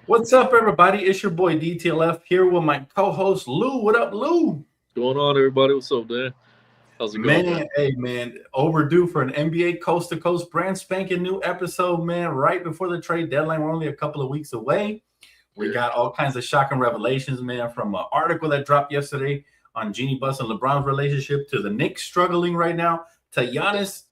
What's up, everybody? It's your boy DTLF here with my co-host Lou. What up, Lou? Going on, everybody? What's up, Dan? How's it going, man? Man, hey man, overdue for an NBA coast to coast brand spanking new episode, man. Right before the trade deadline, we're only a couple of weeks away. We Yeah, got all kinds of shocking revelations, man, from an article that dropped yesterday on Jeannie Buss and LeBron's relationship to the Knicks struggling right now to Giannis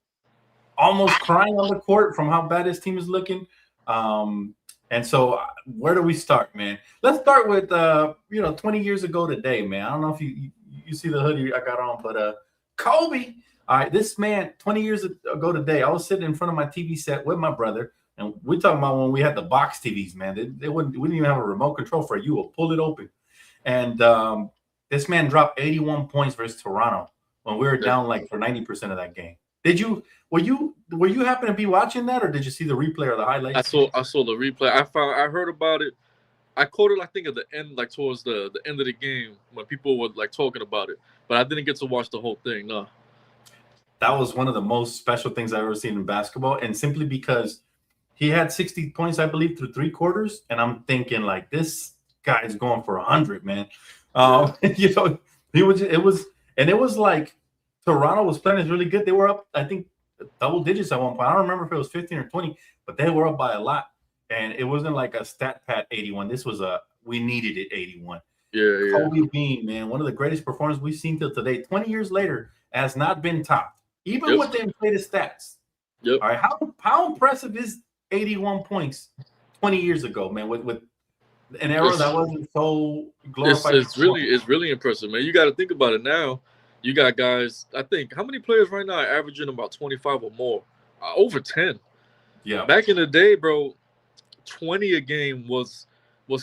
almost crying on the court from how bad his team is looking. Um, and so, where do we start, man? Let's start with 20 years ago today, man. I don't know if you see the hoodie I got on, but Kobe. All right, this man, 20 years ago today, I was sitting in front of my TV set with my brother, and we're talking about when we had the box TVs, man. We didn't even have a remote control for it. You will pull it open. And this man dropped 81 points versus Toronto when we were yeah. down like for 90% of that game. Did you were you happen to be watching that, or did you see the replay or the I highlights? saw I saw the replay. I heard about it. I caught it. I think at the end, like towards the end of the game, when people were like talking about it. But I didn't get to watch the whole thing. No. That was one of the most special things I've ever seen in basketball, and simply because he had 60 points, I believe, through three quarters, and I'm thinking like this guy is going for 100, man. Yeah. You know, it was like Toronto was playing really good. They were up, I think, double digits at one point. I don't remember if it was 15 or 20, but they were up by a lot. And it wasn't like a stat pat 81. This was a we needed it 81. Yeah. Yeah. Kobe Bean, man, one of the greatest performers we've seen till today. 20 years later, has not been topped, even Yep. with the inflated stats. Yep. All right, how impressive is 81 points 20 years ago, man? With an era It's that wasn't so it's glorified. it's really it's really impressive, man. You got to think about it now. You got guys. I think how many players right now are averaging about 25 or more, over 10. Yeah, Back in the day, bro, 20 a game was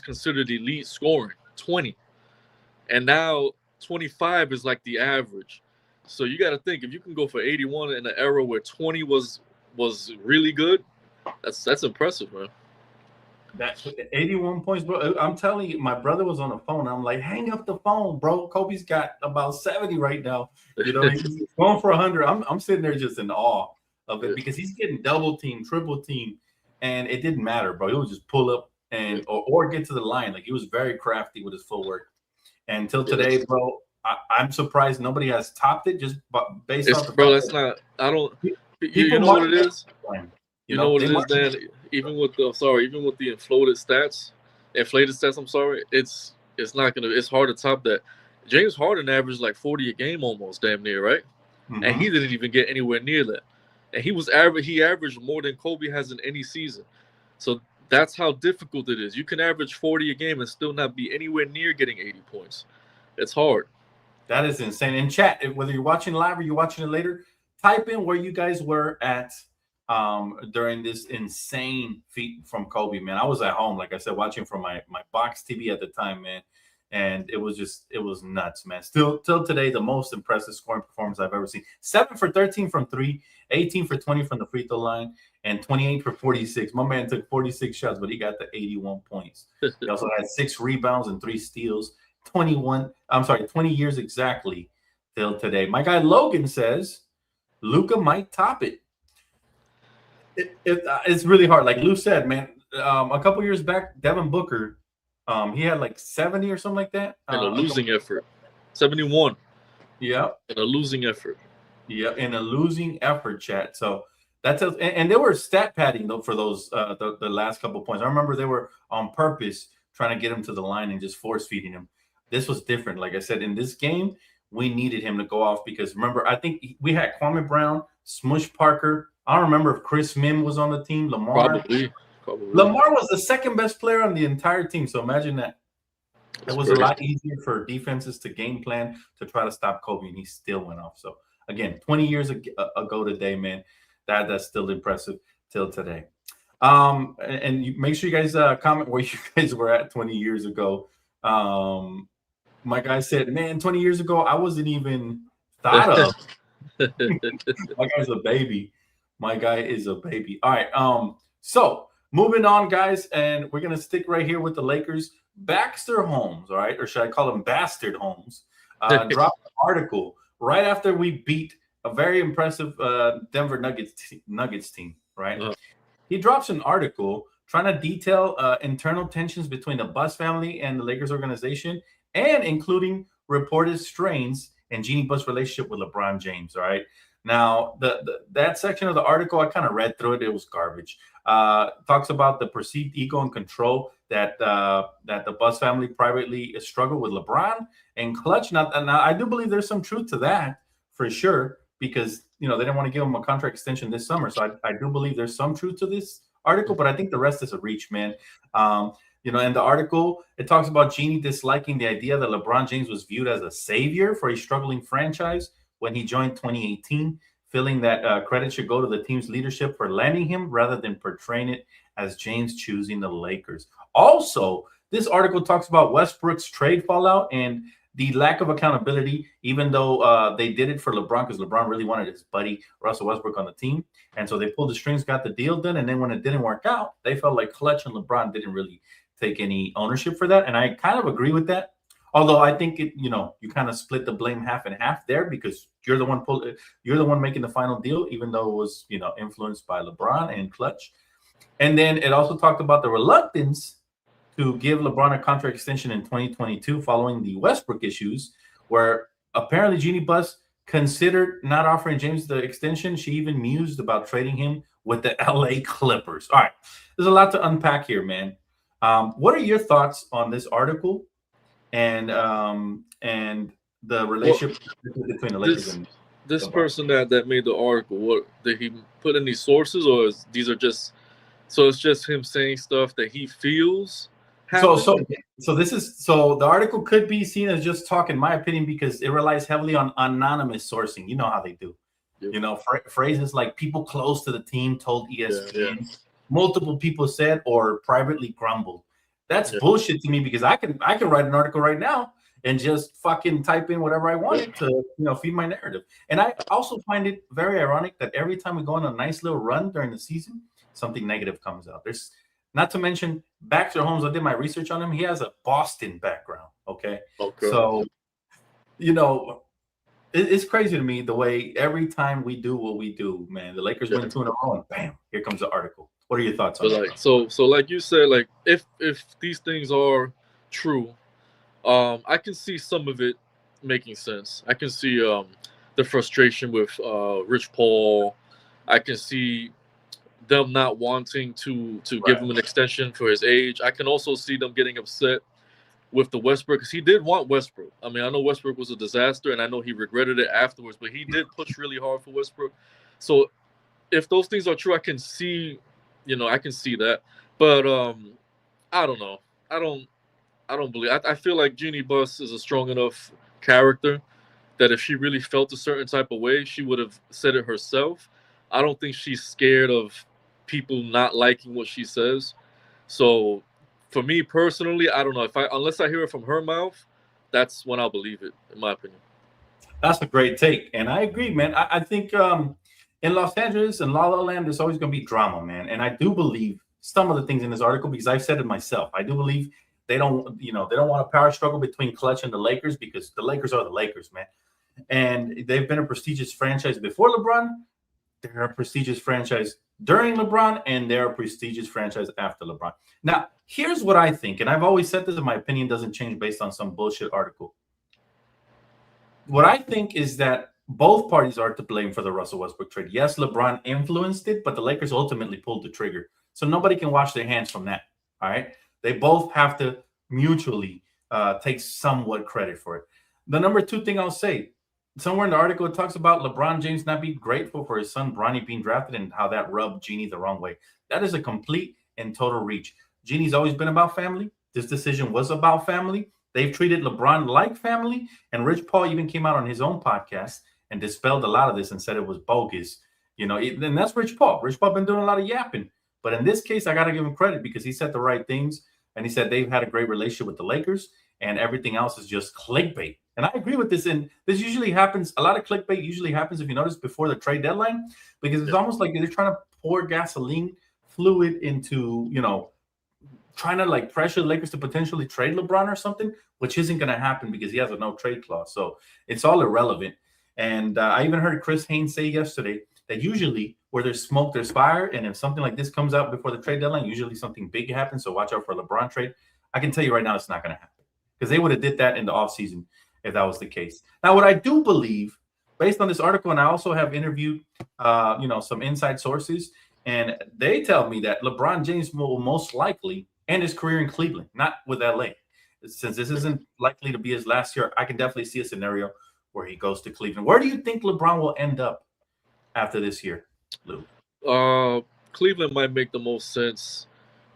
considered elite scoring. 20. And now 25 is like the average. So you got to think if you can go for 81 in an era where 20 was really good, that's impressive, man. that 81 points, bro. I'm telling you, my brother was on the phone. I'm like, hang up the phone, bro. Kobe's got about 70 right now. You know, he's going for 100. I'm sitting there just in awe of it Yeah, because he's getting double team, triple team, and it didn't matter, bro. He would just pull up yeah, or get to the line. Like he was very crafty with his footwork. And until yeah. today, bro, I'm surprised nobody has topped it just based It's off the bro. fact That's that not. I don't. You people know what mark it is. time. You You know know, what they it is, mark. Dan. Even with the inflated stats. I'm sorry. It's not gonna. It's hard to top that. James Harden averaged like 40 a game, almost damn near, right? And he Mhm. didn't even get anywhere near that. And he averaged more than Kobe has in any season. So that's how difficult it is. You can average 40 a game and still not be anywhere near getting 80 points. It's hard. That is insane. In chat, whether you're watching live or you're watching it later, type in where you guys were at during this insane feat from Kobe, man. I was at home, like I said, watching from my box TV at the time, man. And it was nuts, man. Still till today, the most impressive scoring performance I've ever seen. 7 for 13 from three, 18 for 20 from the free throw line, and 28 for 46. My man took 46 shots, but he got the 81 points. He also had 6 rebounds and 3 steals. 20 years exactly till today. My guy Logan says Luca might top it. It's really hard. Like Lou said, man, a couple years back, Devin Booker, he had like 70 or something like that. And a losing effort. 71 Yeah, and a losing effort. yeah, in a losing effort, chat. So that's and they were stat padding though for those the last couple points. I remember they were on purpose trying to get him to the line and just force feeding him. This was different. Like I said, in this game, we needed him to go off because remember, I think we had Kwame Brown, Smush Parker. I don't remember if Chris Mim was on the team. Lamar. Probably. Probably. Lamar was the second best player on the entire team. So imagine that. It It's was a crazy. lot easier for defenses to game plan to try to stop Kobe, and he still went off. So again, 20 years ago today, man, that's still impressive till today. And you, make sure you guys comment where you guys were at 20 years ago. My guy said, "Man, 20 years ago, I wasn't even thought of." My guy's a baby. My guy is a baby. All right. So moving on, guys, and we're gonna stick right here with the Lakers. Baxter Holmes, all right, or should I call him Bastard Holmes? Dropped an article right after we beat a very impressive Denver Nuggets team, right? Uh, He drops an article trying to detail internal tensions between the Buss family and the Lakers organization, and including reported strains in Jeanie Buss' relationship with LeBron James. All right. Now, that section of the article, I kind of read through it. It was garbage. Talks about the perceived ego and control that the Buss family privately struggled with LeBron and Clutch. Now, I do believe there's some truth to that for sure, because they didn't want to give him a contract extension this summer. So I do believe there's some truth to this article, but I think the rest is a reach, man. In the article, it talks about Jeanie disliking the idea that LeBron James was viewed as a savior for a struggling franchise when he joined 2018, feeling that credit should go to the team's leadership for landing him rather than portraying it as James choosing the Lakers. Also, this article talks about Westbrook's trade fallout and the lack of accountability, even though they did it for LeBron, because LeBron really wanted his buddy Russell Westbrook on the team. And so they pulled the strings, got the deal done. And then when it didn't work out, they felt like Clutch and LeBron didn't really take any ownership for that. And I kind of agree with that. Although I think you kind of split the blame half and half there, because you're the one making the final deal, even though it was influenced by LeBron and Clutch. And then it also talked about the reluctance to give LeBron a contract extension in 2022 following the Westbrook issues, where apparently Jeanie Buss considered not offering James the extension. She even mused about trading him with the LA Clippers. All right, there's a lot to unpack here, man. What are your thoughts on this article and the relationship between the Lakers and this person that made the article? What did he put any sources, or these are just it's just him saying stuff that he feels? So the article could be seen as just talk, in my opinion, because it relies heavily on anonymous sourcing. You know how they do. Yep. Phrases like "people close to the team told ESPN," multiple people said, or privately grumbled. That's bullshit to me, because I can write an article right now and just fucking type in whatever I wanted to feed my narrative. And I also find it very ironic that every time we go on a nice little run during the season, something negative comes out. There's not to mention Baxter Holmes. I did my research on him. He has a Boston background. Okay. So it's crazy to me the way every time we do what we do, man. The Lakers win 2 in a row, and bam, here comes the article. What are your thoughts on that? So like you said, like if these things are true, I can see some of it making sense. I can see the frustration with Rich Paul. I can see them not wanting to give him an extension for his age. I can also see them getting upset with the Westbrook, because he did want Westbrook. I mean, I know Westbrook was a disaster, and I know he regretted it afterwards, but he did push really hard for Westbrook. So if those things are true, I can see that. But I don't know. I don't believe. I feel like Jeanie Buss is a strong enough character that if she really felt a certain type of way, she would have said it herself. I don't think she's scared of people not liking what she says. So for me personally, I don't know, unless I hear it from her mouth, that's when I'll believe it, in my opinion. That's a great take, and I agree, man. I think in Los Angeles and La La Land, there's always going to be drama, man. And I do believe some of the things in this article, because I've said it myself. I do believe they don't want a power struggle between Clutch and the Lakers, because the Lakers are the Lakers, man. And they've been a prestigious franchise before LeBron. They're a prestigious franchise during LeBron, and they're a prestigious franchise after LeBron. Now, here's what I think, and I've always said this, and my opinion doesn't change based on some bullshit article. What I think is that both parties are to blame for the Russell Westbrook trade. Yes, LeBron influenced it, but the Lakers ultimately pulled the trigger. So nobody can wash their hands from that, all right? They both have to mutually take somewhat credit for it. The number two thing I'll say, somewhere in the article, it talks about LeBron James not being grateful for his son Bronny being drafted and how that rubbed Jeanie the wrong way. That is a complete and total reach. Jeanie's always been about family. This decision was about family. They've treated LeBron like family. And Rich Paul even came out on his own podcast and dispelled a lot of this and said it was bogus. And that's Rich Paul. Rich Paul been doing a lot of yapping. But in this case, I got to give him credit, because he said the right things. And he said they've had a great relationship with the Lakers, and everything else is just clickbait. And I agree with this. And this usually happens. A lot of clickbait usually happens, if you notice, before the trade deadline, because it's almost like they're trying to pour gasoline fluid into, trying to like pressure the Lakers to potentially trade LeBron or something, which isn't going to happen because he has a no trade clause. So it's all irrelevant. And I even heard Chris Haynes say yesterday that usually where there's smoke, there's fire. And if something like this comes out before the trade deadline, usually something big happens. So watch out for a LeBron trade. I can tell you right now, it's not going to happen because they would have did that in the offseason if that was the case. Now, what I do believe, based on this article, and I also have interviewed, some inside sources, and they tell me that LeBron James will most likely end his career in Cleveland, not with LA. Since this isn't likely to be his last year, I can definitely see a scenario where he goes to Cleveland. Where do you think LeBron will end up after this year, Lou? Cleveland might make the most sense.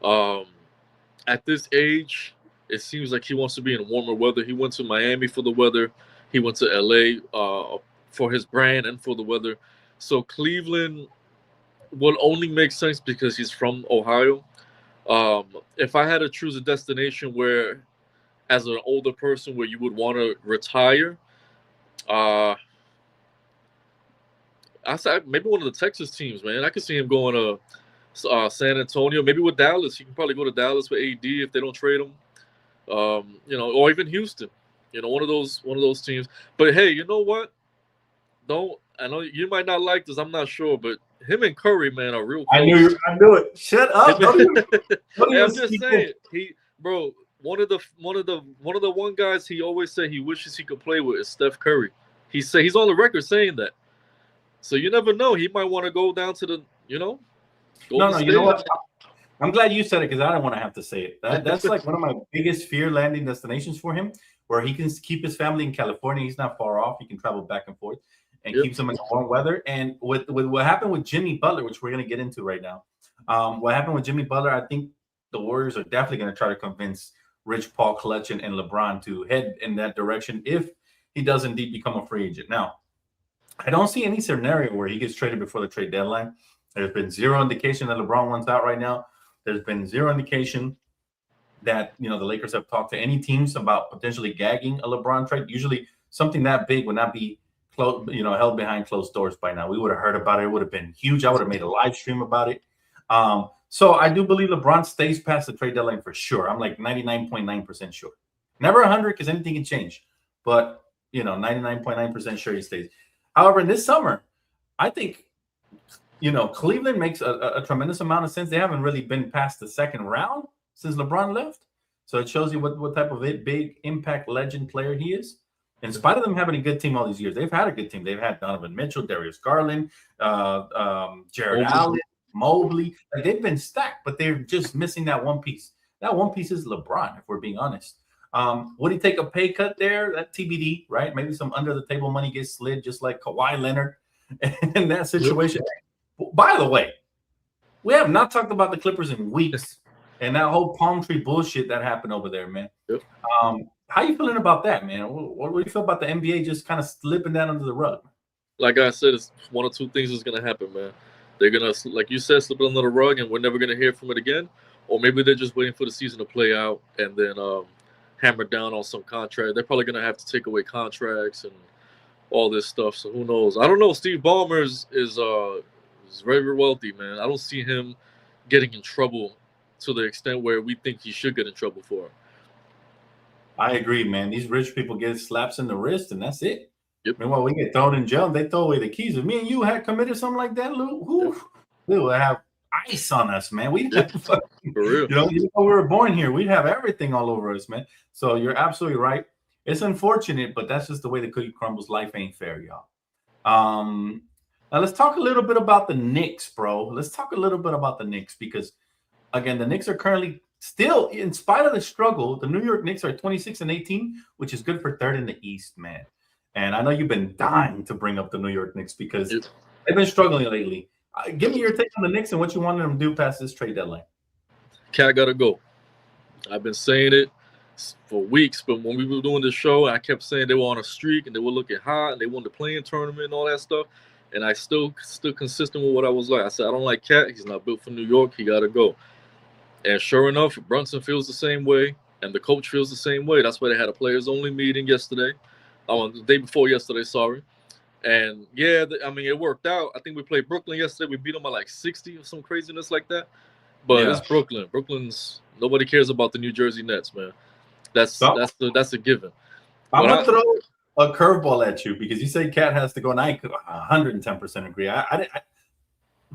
At this age, it seems like he wants to be in warmer weather. He went to Miami for the weather. He went to LA for his brand and for the weather. So Cleveland will only make sense because he's from Ohio. If I had to choose a destination where, as an older person, where you would want to retire, I said maybe one of the Texas teams, man. I could see him going to San Antonio, maybe with Dallas. He can probably go to Dallas with AD if they don't trade him. Or even Houston. One of those teams. But hey, you know what? I know you might not like this. I'm not sure, but him and Curry, man, are real close. I knew you were gonna do it. Shut up! I'm just saying, one of the one guys he always said he wishes he could play with is Steph Curry. He said he's on the record saying that. So you never know. He might want to go down to the, No, you know what? I'm glad you said it because I don't want to have to say it. That's like one of my biggest fear landing destinations for him, where he can keep his family in California. He's not far off. He can travel back and forth and keeps them in the warm weather. And with what happened with Jimmy Butler, which we're going to get into right now, what happened with Jimmy Butler, I think the Warriors are definitely going to try to convince Rich Paul, Clutch, and LeBron to head in that direction if he does indeed become a free agent. Now, I don't see any scenario where he gets traded before the trade deadline. There's been zero indication that LeBron wants out right now. There's been zero indication that the Lakers have talked to any teams about potentially gagging a LeBron trade. Usually, something that big would not be held behind closed doors by now. We would have heard about it. It would have been huge. I would have made a live stream about it. So I do believe LeBron stays past the trade deadline for sure. I'm like 99.9% sure. Never 100 because anything can change, but 99.9% sure he stays. However, in this summer, I think Cleveland makes a tremendous amount of sense. They haven't really been past the second round since LeBron left. So it shows you what type of a big impact legend player he is. In spite of them having a good team all these years, they've had a good team. They've had Donovan Mitchell, Darius Garland, Jared Allen, Mobley. Like, they've been stacked, but they're just missing that one piece. That one piece is LeBron, if we're being honest. Would he take a pay cut there? That TBD, right? Maybe some under-the-table money gets slid, just like Kawhi Leonard in that situation. By the way, we have not talked about the Clippers in weeks and that whole palm tree bullshit that happened over there, man. Yep. How you feeling about that, man? What do you feel about the NBA just kind of slipping that under the rug? Like I said, it's one of two things is going to happen, man. They're going to, like you said, slip it under the rug and we're never going to hear from it again. Or maybe they're just waiting for the season to play out and then hammer down on some contract. They're probably going to have to take away contracts and all this stuff. So who knows? I don't know. Steve Ballmer is very wealthy, man. I don't see him getting in trouble to the extent where we think he should get in trouble for it. I agree, man. These rich people get slaps in the wrist, and that's it. Yep. Meanwhile, we get thrown in jail, and they throw away the keys. If me and you had committed something like that, Lou, we would have ice on us, man. We'd have for real. We were born here. We'd have everything all over us, man. So you're absolutely right. It's unfortunate, but that's just the way the cookie crumbles. Life ain't fair, y'all. Now let's talk a little bit about the Knicks, bro. Let's talk a little bit about the Knicks because, again, the Knicks are currently still, in spite of the struggle, the New York Knicks are 26-18, which is good for third in the East, man. And I know you've been dying to bring up the New York Knicks because they've been struggling lately. Give me your take on the Knicks and what you want them to do past this trade deadline. Cat gotta go. I've been saying it for weeks, but when we were doing this show, I kept saying they were on a streak and they were looking hot and they won the play-in tournament and all that stuff. And I still consistent with what I was like. I said, I don't like Cat. He's not built for New York. He got to go. And sure enough, Brunson feels the same way, and the coach feels the same way. That's why they had a players-only meeting yesterday. The day before yesterday, sorry. And, it worked out. I think we played Brooklyn yesterday. We beat them by like 60 or some craziness like that. But it's Brooklyn. Nobody cares about the New Jersey Nets, man. That's a given. I'm going to throw a curveball at you because you say Cat has to go, and I 110% agree.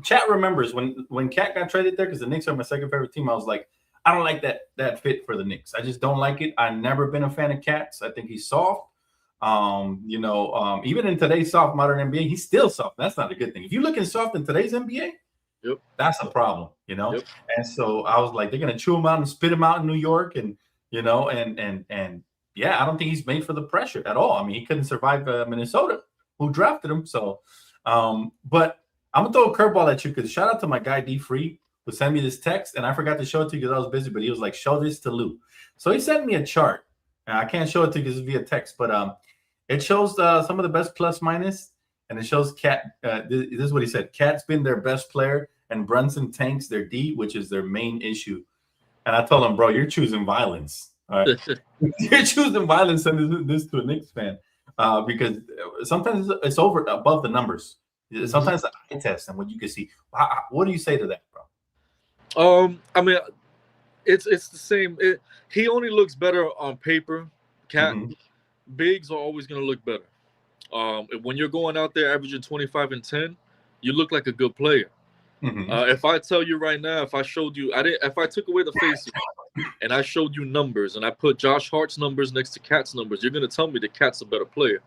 Chat remembers when Cat got traded there, because the Knicks are my second favorite team. I was like, I don't like that fit for the Knicks. I just don't like it. I've never been a fan of Cat's. I think he's soft. Even in today's soft modern NBA, he's still soft. That's not a good thing. If you're looking soft in today's NBA, Yep. that's a problem, Yep. And so I was like, they're gonna chew him out and spit him out in New York, and yeah, I don't think he's made for the pressure at all. I mean, he couldn't survive Minnesota, who drafted him. So, but I'm gonna throw a curveball at you, because shout out to my guy D Free, who sent me this text, and I forgot to show it to you because I was busy. But he was like, "Show this to Lou." So he sent me a chart. And I can't show it to you because it's via text, but it shows some of the best plus minus, and it shows Cat. This is what he said: Cat's been their best player, and Brunson tanks their D, which is their main issue. And I told him, bro, you're choosing violence. All right, you're choosing violence, sending this to a Knicks fan, because sometimes it's above the numbers. Sometimes the eye test and what you can see. What do you say to that, bro? I mean, it's the same. He only looks better on paper. Cat bigs are always going to look better. When you're going out there averaging 25 and 10, you look like a good player. If I tell you right now, if I showed you, if I took away the faces and I showed you numbers and I put Josh Hart's numbers next to Cat's numbers, you're going to tell me that Cat's a better player.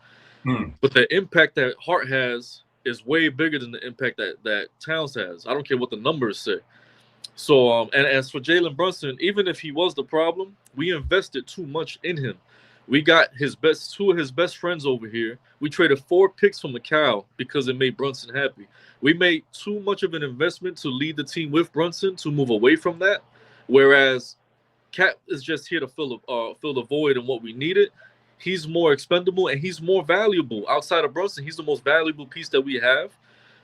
But the impact that Hart has is way bigger than the impact that Towns has. I don't care what the numbers say. So, and as for Jalen Brunson, even if he was the problem, we invested too much in him. We got two of his best friends over here. We traded 4 picks from Macau because it made Brunson happy. We made too much of an investment to lead the team with Brunson to move away from that, whereas Cat is just here to fill the void and what we needed. He's more expendable and he's more valuable. Outside of Brunson, he's the most valuable piece that we have.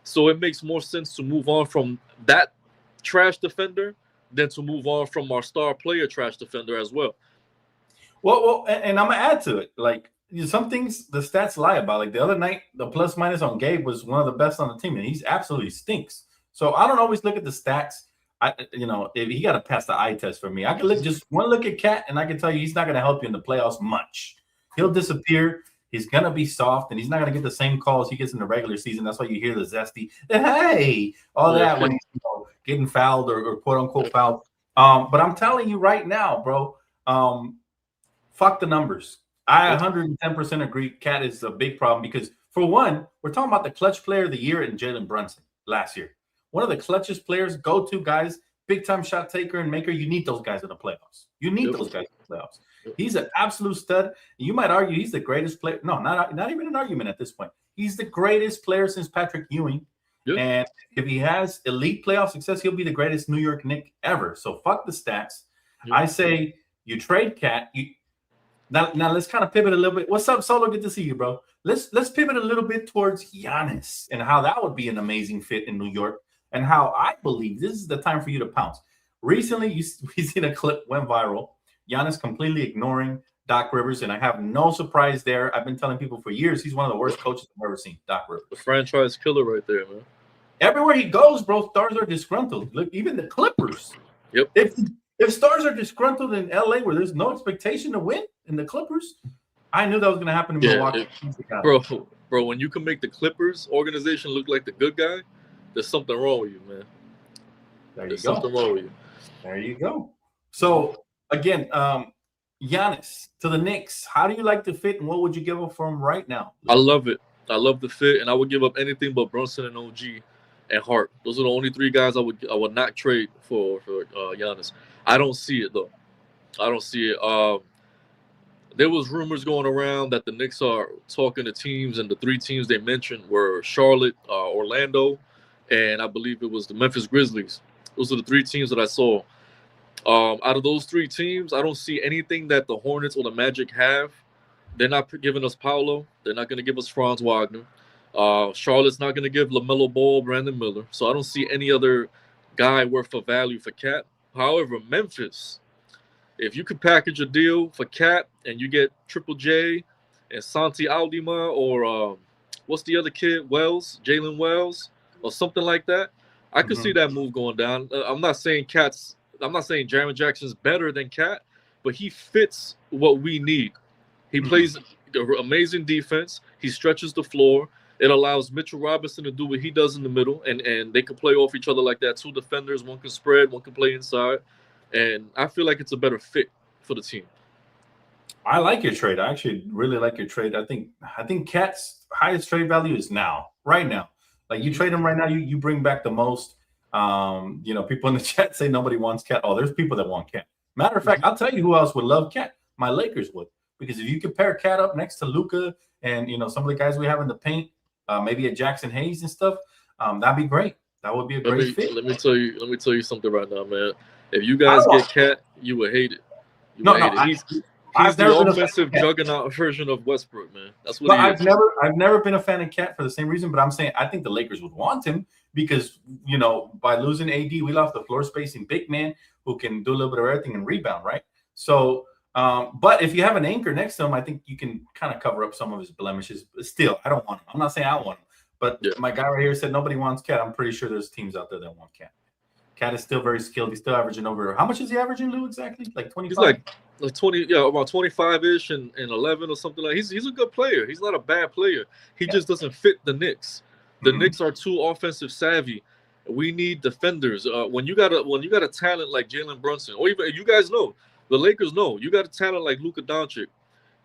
So it makes more sense to move on from that trash defender than to move on from our star player trash defender as well. Well, and I'm gonna add to it. Like, some things the stats lie about. Like the other night, the plus minus on Gabe was one of the best on the team, and he's absolutely stinks. So I don't always look at the stats. If he got to pass the eye test for me. I can just one look at Cat, and I can tell you he's not gonna help you in the playoffs much. He'll disappear. He's gonna be soft, and he's not gonna get the same calls he gets in the regular season. That's why you hear the zesty, hey, all that when he's getting fouled or quote unquote fouled. But I'm telling you right now, bro. Fuck the numbers. I 110% agree. Cat is a big problem because, for one, we're talking about the clutch player of the year in Jalen Brunson last year. One of the clutchest players, go-to guys, big-time shot taker and maker. You need those guys in the playoffs. You need those guys in the playoffs. He's an absolute stud. You might argue he's the greatest player. No, not even an argument at this point. He's the greatest player since Patrick Ewing. Yep. And if he has elite playoff success, he'll be the greatest New York Knick ever. So fuck the stats. Yep. I say you trade Cat. Now let's kind of pivot a little bit. What's up, Solo? Good to see you, bro. Let's pivot a little bit towards Giannis and how that would be an amazing fit in New York, and how I believe this is the time for you to pounce. Recently, we've seen a clip went viral. Giannis completely ignoring Doc Rivers, and I have no surprise there. I've been telling people for years he's one of the worst coaches I've ever seen, Doc Rivers. The franchise killer right there, man. Everywhere he goes, bro, stars are disgruntled. Look, even the Clippers. Yep. If stars are disgruntled in LA where there's no expectation to win in the Clippers, I knew that was going to happen in Milwaukee. Bro, when you can make the Clippers organization look like the good guy, there's something wrong with you, man. There's something wrong with you. There you go. So, again, Giannis to the Knicks. How do you like the fit, and what would you give up for him right now? I love it. I love the fit, and I would give up anything but Brunson and OG and Hart. Those are the only 3 guys I would not trade for Giannis. I don't see it, though. I don't see it. There was rumors going around that the Knicks are talking to teams, and the 3 teams they mentioned were Charlotte, Orlando, and I believe it was the Memphis Grizzlies. Those are the 3 teams that I saw. Out of those 3 teams, I don't see anything that the Hornets or the Magic have. They're not giving us Paolo. They're not going to give us Franz Wagner. Charlotte's not going to give LaMelo Ball, Brandon Miller. So I don't see any other guy worth of value for Cat. However, Memphis, if you could package a deal for Cat and you get Triple J and Santi Aldima or what's the other kid, Jalen Wells, or something like that, I could see that move going down. I'm not saying Jaren Jackson's better than Cat, but he fits what we need. He plays amazing defense. He stretches the floor. It allows Mitchell Robinson to do what he does in the middle, and they can play off each other like that. Two defenders, one can spread, one can play inside, and I feel like it's a better fit for the team. I like your trade. I actually really like your trade. I think Cat's highest trade value is right now. Like you trade him right now, you bring back the most. People in the chat say nobody wants Cat. Oh, there's people that want Cat. Matter of fact, I'll tell you who else would love Cat. My Lakers would, because if you could pair Cat up next to Luka and some of the guys we have in the paint, maybe a Jackson Hayes and stuff, that'd be great. That would be a great fit. Let me tell you something right now, man. If you guys get Cat, you would hate it. He's the offensive juggernaut version of Westbrook, man. That's what he is. I've never been a fan of Cat for the same reason, but I'm saying I think the Lakers would want him because, by losing AD, we lost the floor spacing big man who can do a little bit of everything and rebound, right? So, but if you have an anchor next to him, I think you can kind of cover up some of his blemishes. But still, I don't want him. I'm not saying I want him, but my guy right here said nobody wants Cat. I'm pretty sure there's teams out there that want Cat. Cat is still very skilled. He's still averaging over. How much is he averaging, Lou, exactly? Like 25? He's like 20, about 25-ish and 11 or something like. He's a good player. He's not a bad player. He just doesn't fit the Knicks. The Knicks are too offensive savvy. We need defenders. When you got a talent like Jalen Brunson, or even you guys know, the Lakers know, you got a talent like Luka Doncic.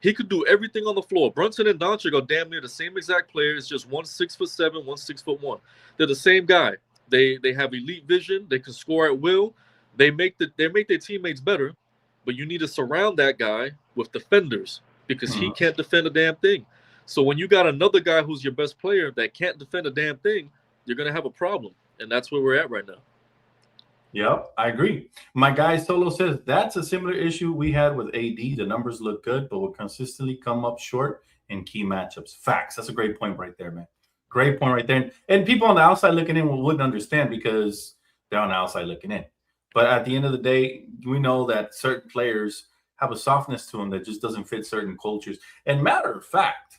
He could do everything on the floor. Brunson and Doncic are damn near the same exact player. It's just one 6'7", one 6'1". They're the same guy. They have elite vision. They can score at will. They make their teammates better, but you need to surround that guy with defenders because he can't defend a damn thing. So when you got another guy who's your best player that can't defend a damn thing, you're gonna have a problem, and that's where we're at right now. Yep, I agree. My guy Solo says that's a similar issue we had with AD. The numbers look good, but will consistently come up short in key matchups. Facts. That's a great point right there, man. Great point right there. And people on the outside looking in wouldn't understand because they're on the outside looking in. But at the end of the day, we know that certain players have a softness to them that just doesn't fit certain cultures. And matter of fact,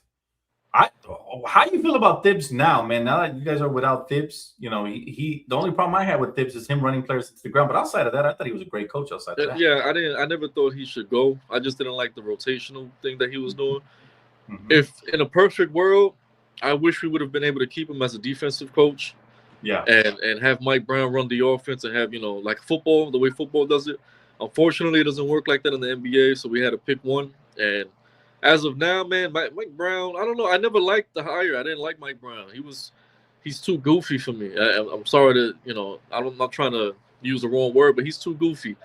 how you feel about Thibs now, man? Now that you guys are without Thibs, he the only problem I had with Thibs is him running players into the ground. But outside of that, I thought he was a great coach outside of that. Yeah, I never thought he should go. I just didn't like the rotational thing that he was doing. If in a perfect world, I wish we would have been able to keep him as a defensive coach. Yeah. And have Mike Brown run the offense and have, like football, the way football does it. Unfortunately, it doesn't work like that in the NBA, so we had to pick one. And as of now, man, Mike Brown, I don't know. I never liked the hire. I didn't like Mike Brown. He's too goofy for me. I'm sorry to, I'm not trying to use the wrong word, but he's too goofy.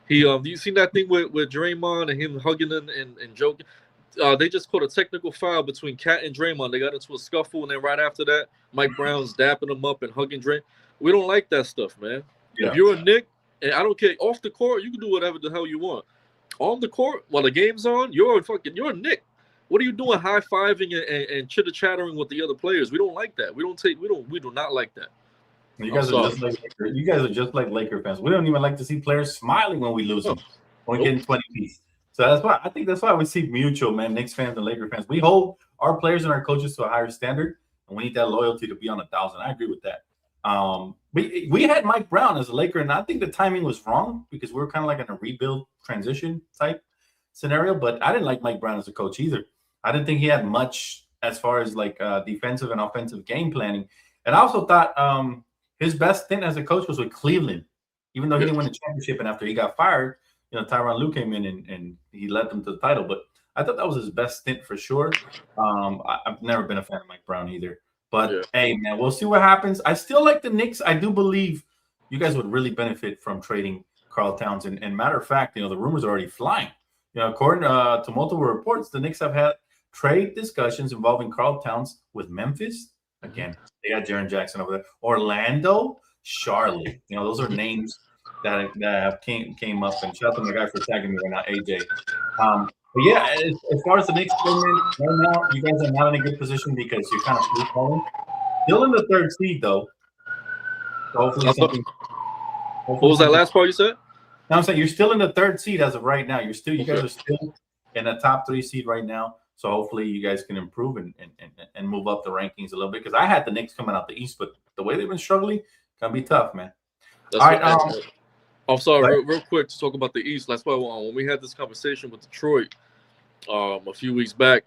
You seen that thing with Draymond and him hugging and joking? They just caught a technical foul between Cat and Draymond. They got into a scuffle, and then right after that, Mike Brown's dapping him up and hugging Draymond. We don't like that stuff, man. Yeah. If you're a Knick, and I don't care, off the court, you can do whatever the hell you want. On the court, while the game's on, you're a Knick. What are you doing high-fiving and chitter-chattering with the other players? We don't like that. We do not like that. You guys are just like Laker fans. We don't even like to see players smiling when we lose them. When we're getting 20 pieces. So that's why we see mutual, man, Knicks fans and Laker fans. We hold our players and our coaches to a higher standard, and we need that loyalty to be on 1,000. I agree with that. We had Mike Brown as a Laker, and I think the timing was wrong because we were kind of like in a rebuild transition type scenario, but I didn't like Mike Brown as a coach either. I didn't think he had much as far as like defensive and offensive game planning. And I also thought his best stint as a coach was with Cleveland, even though he didn't win the championship. And after he got fired, Tyronn Lue came in and he led them to the title. But I thought that was his best stint for sure. I've never been a fan of Mike Brown either. But, hey, man, we'll see what happens. I still like the Knicks. I do believe you guys would really benefit from trading Karl Towns. And matter of fact, the rumors are already flying. According to multiple reports, the Knicks have had trade discussions involving Karl Towns with Memphis. Again, they got Jaren Jackson over there. Orlando, Charlotte. Those are names that have came up. And shout out to my guy for tagging me right now, AJ. But yeah, as far as the Knicks go, right now, you guys are not in a good position because you're kind of free falling. Still in the 3rd seed, though. So hopefully something. What was that last part you said? No, I'm saying you're still in the 3rd seed as of right now. You guys are still in the top 3 seed right now. So hopefully you guys can improve and move up the rankings a little bit. Because I had the Knicks coming out the East, but the way they've been struggling, gonna be tough, man. All right. I'm sorry, real quick to talk about the East. That's why when we had this conversation with Detroit a few weeks back,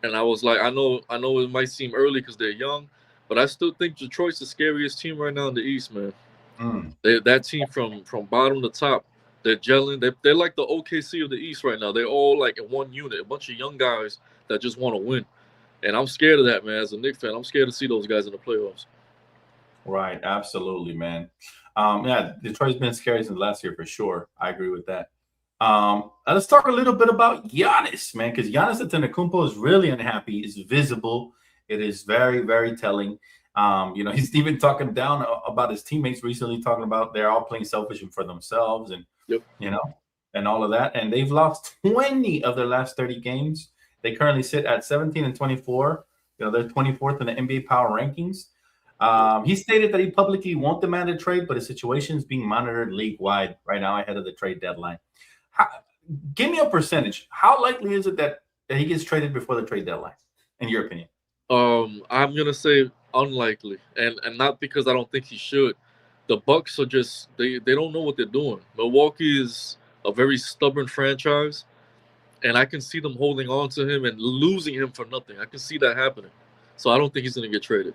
And I was like, I know it might seem early because they're young, but I still think Detroit's the scariest team right now in the East, man. Mm. That team from bottom to top, they're gelling. They're like the OKC of the East right now. They're all like in one unit, a bunch of young guys that just want to win. And I'm scared of that, man. As a Knicks fan, I'm scared to see those guys in the playoffs. Right, absolutely, man. Yeah, Detroit's been scary since last year for sure. I agree with that. Let's talk a little bit about Giannis, man, because Giannis Antetokounmpo is really unhappy. It's visible. It is very, very telling. He's even talking down about his teammates recently, talking about they're all playing selfish and for themselves, and Yep. and all of that. And they've lost 20 of their last 30 games. They currently sit at 17 and 24. They're 24th in the NBA power rankings. He stated that he publicly won't demand a trade, but his situation is being monitored league-wide right now ahead of the trade deadline. Give me a percentage. How likely is it that he gets traded before the trade deadline, in your opinion? I'm gonna say unlikely, and not because I don't think he should. The Bucks are just they don't know what they're doing. Milwaukee is a very stubborn franchise, and I can see them holding on to him and losing him for nothing. I can see that happening. So I don't think he's gonna get traded.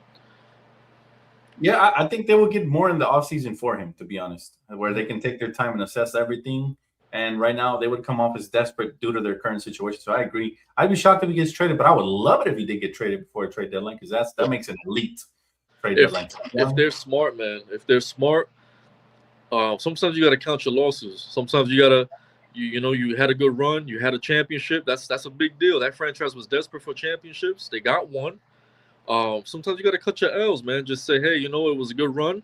Yeah, I think they will get more in the offseason for him, to be honest, where they can take their time and assess everything. And right now, they would come off as desperate due to their current situation. So I agree. I'd be shocked if he gets traded, but I would love it if he did get traded before a trade deadline because that makes an elite trade deadline. If they're smart, man, if they're smart, sometimes you got to count your losses. Sometimes you got to, you had a good run, you had a championship. That's a big deal. That franchise was desperate for championships. They got one. Sometimes you got to cut your L's, man. Just say, hey, it was a good run.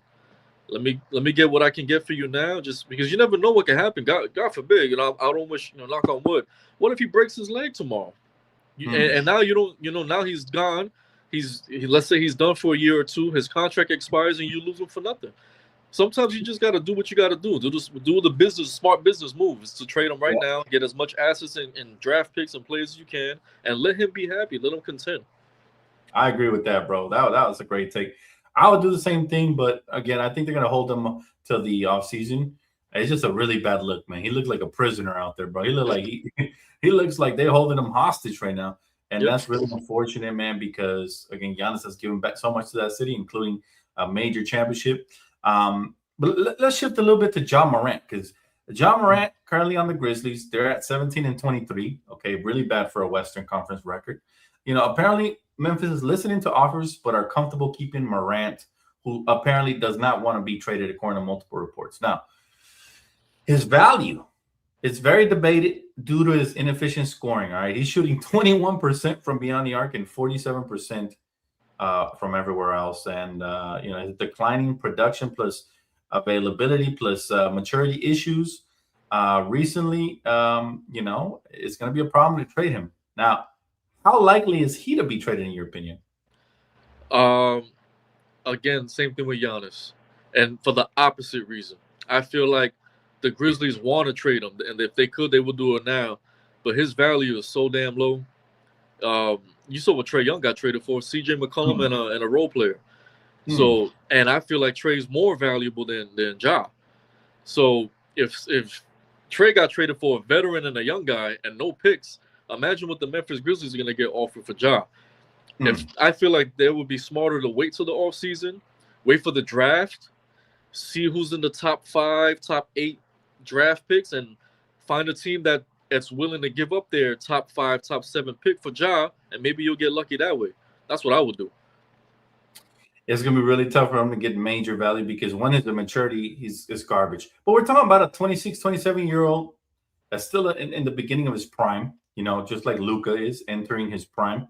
Let me get what I can get for you now, just because you never know what can happen. God forbid, I don't wish, knock on wood. What if he breaks his leg tomorrow? And now you don't, now he's gone. Let's say he's done for a year or two. His contract expires and you lose him for nothing. Sometimes you just got to do what you got to do. Do the smart business move is to trade him right now, get as much assets and draft picks and players as you can, and let him be happy. Let him content. I agree with that, bro. That was a great take. I would do the same thing, but again, I think they're going to hold him till the offseason. It's just a really bad look, man. He looked like a prisoner out there, bro. He looked like he looks like they're holding him hostage right now, and that's really unfortunate, man. Because again, Giannis has given back so much to that city, including a major championship. But let's shift a little bit to Ja Morant because Ja Morant currently on the Grizzlies. They're at 17 and 23. Okay, really bad for a Western Conference record. Apparently Memphis is listening to offers, but are comfortable keeping Morant, who apparently does not want to be traded according to multiple reports. Now, his value is very debated due to his inefficient scoring. All right, he's shooting 21% from beyond the arc and 47% from everywhere else. And his declining production plus availability plus maturity issues recently, it's going to be a problem to trade him. Now, how likely is he to be traded, in your opinion? Again, same thing with Giannis, and for the opposite reason. I feel like the Grizzlies want to trade him, and if they could, they would do it now. But his value is so damn low. You saw what Trae Young got traded for: C.J. McCollum and a role player. So, and I feel like Trae's more valuable than Ja. So if Trae got traded for a veteran and a young guy and no picks, imagine what the Memphis Grizzlies are going to get offered for Ja. If I feel like they would be smarter to wait till the offseason, wait for the draft, see who's in the top 5, top 8 draft picks, and find a team that's willing to give up their top 5, top 7 pick for Ja, and maybe you'll get lucky that way. That's what I would do. It's going to be really tough for him to get major value because one is the maturity is garbage. But we're talking about a 26, 27-year-old that's still in the beginning of his prime, just like Luka is entering his prime.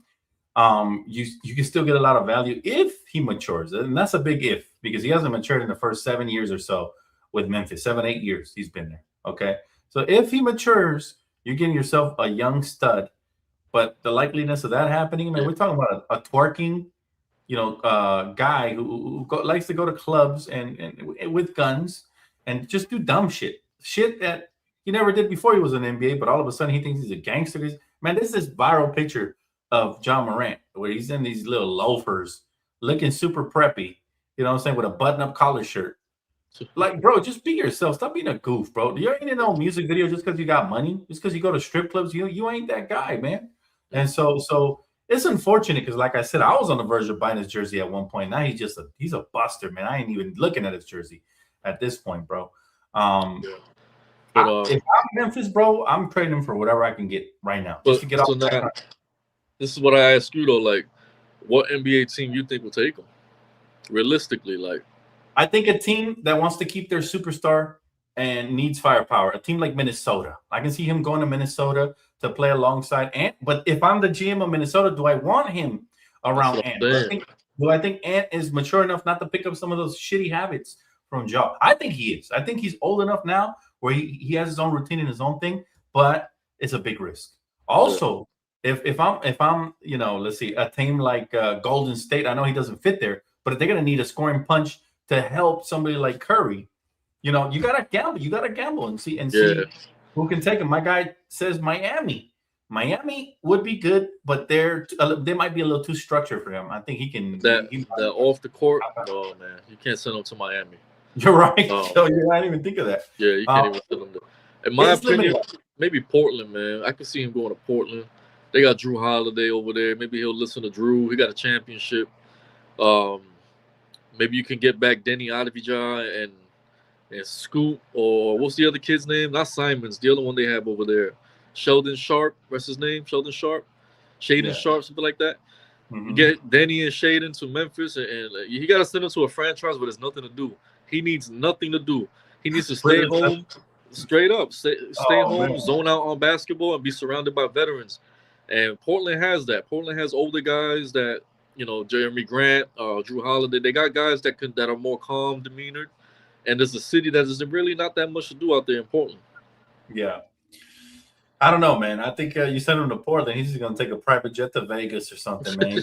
You can still get a lot of value if he matures. And that's a big if because he hasn't matured in the first 7 years or so with Memphis. 7, 8 years he's been there. Okay. So if he matures, you're getting yourself a young stud. But the likeliness of that happening, man, we're talking about a twerking, guy who likes to go to clubs and with guns and just do dumb shit that he never did before he was in the NBA. But all of a sudden he thinks he's a gangster. Man, this is this viral picture of Ja Morant where he's in these little loafers looking super preppy, with a button-up collar shirt. Like, bro, just be yourself. Stop being a goof, bro. You ain't in no music video just because you got money. Just because you go to strip clubs, you ain't that guy, man. And so it's unfortunate because, like I said, I was on the verge of buying his jersey at one point. Now he's a buster, man. I ain't even looking at his jersey at this point, bro. Yeah. But, if I'm Memphis, bro, I'm trading him for whatever I can get right now, just to get off. So now, this is what I ask you though, like, what NBA team you think will take him? Realistically, like, I think a team that wants to keep their superstar and needs firepower, a team like Minnesota. I can see him going to Minnesota to play alongside Ant. But if I'm the GM of Minnesota, do I want him around Ant? Do I think Ant is mature enough not to pick up some of those shitty habits from Ja? I think he is. I think he's old enough now where he has his own routine and his own thing, but it's a big risk. Also, if I'm let's see, a team like Golden State, I know he doesn't fit there, but if they're gonna need a scoring punch to help somebody like Curry, you gotta gamble. You gotta gamble and see who can take him. My guy says Miami. Miami would be good, but they might be a little too structured for him. I think he can. That off the court. Oh man, you can't send him to Miami. You're right. I didn't even think of that. Yeah, you can't even send him there. In my opinion, maybe Portland, man. I could see him going to Portland. They got Drew Holiday over there. Maybe he'll listen to Drew. He got a championship. Maybe you can get back Denny Adivija and Scoot, or what's the other kid's name? Not Simons, the other one they have over there. Sheldon Sharp, what's his name? Sheldon Sharp? Shaden Sharp, something like that. Mm-hmm. You get Denny and Shaden to Memphis, and you got to send him to a franchise where there's nothing to do. He needs nothing to do. He needs to stay home, straight up. Stay home, man. Zone out on basketball, and be surrounded by veterans. And Portland has that. Portland has older guys that, Jeremy Grant, Drew Holiday. They got guys that are more calm demeanored. And there's a city that is really not that much to do out there in Portland. Yeah. I don't know, man. I think you send him to Portland, he's just going to take a private jet to Vegas or something, man.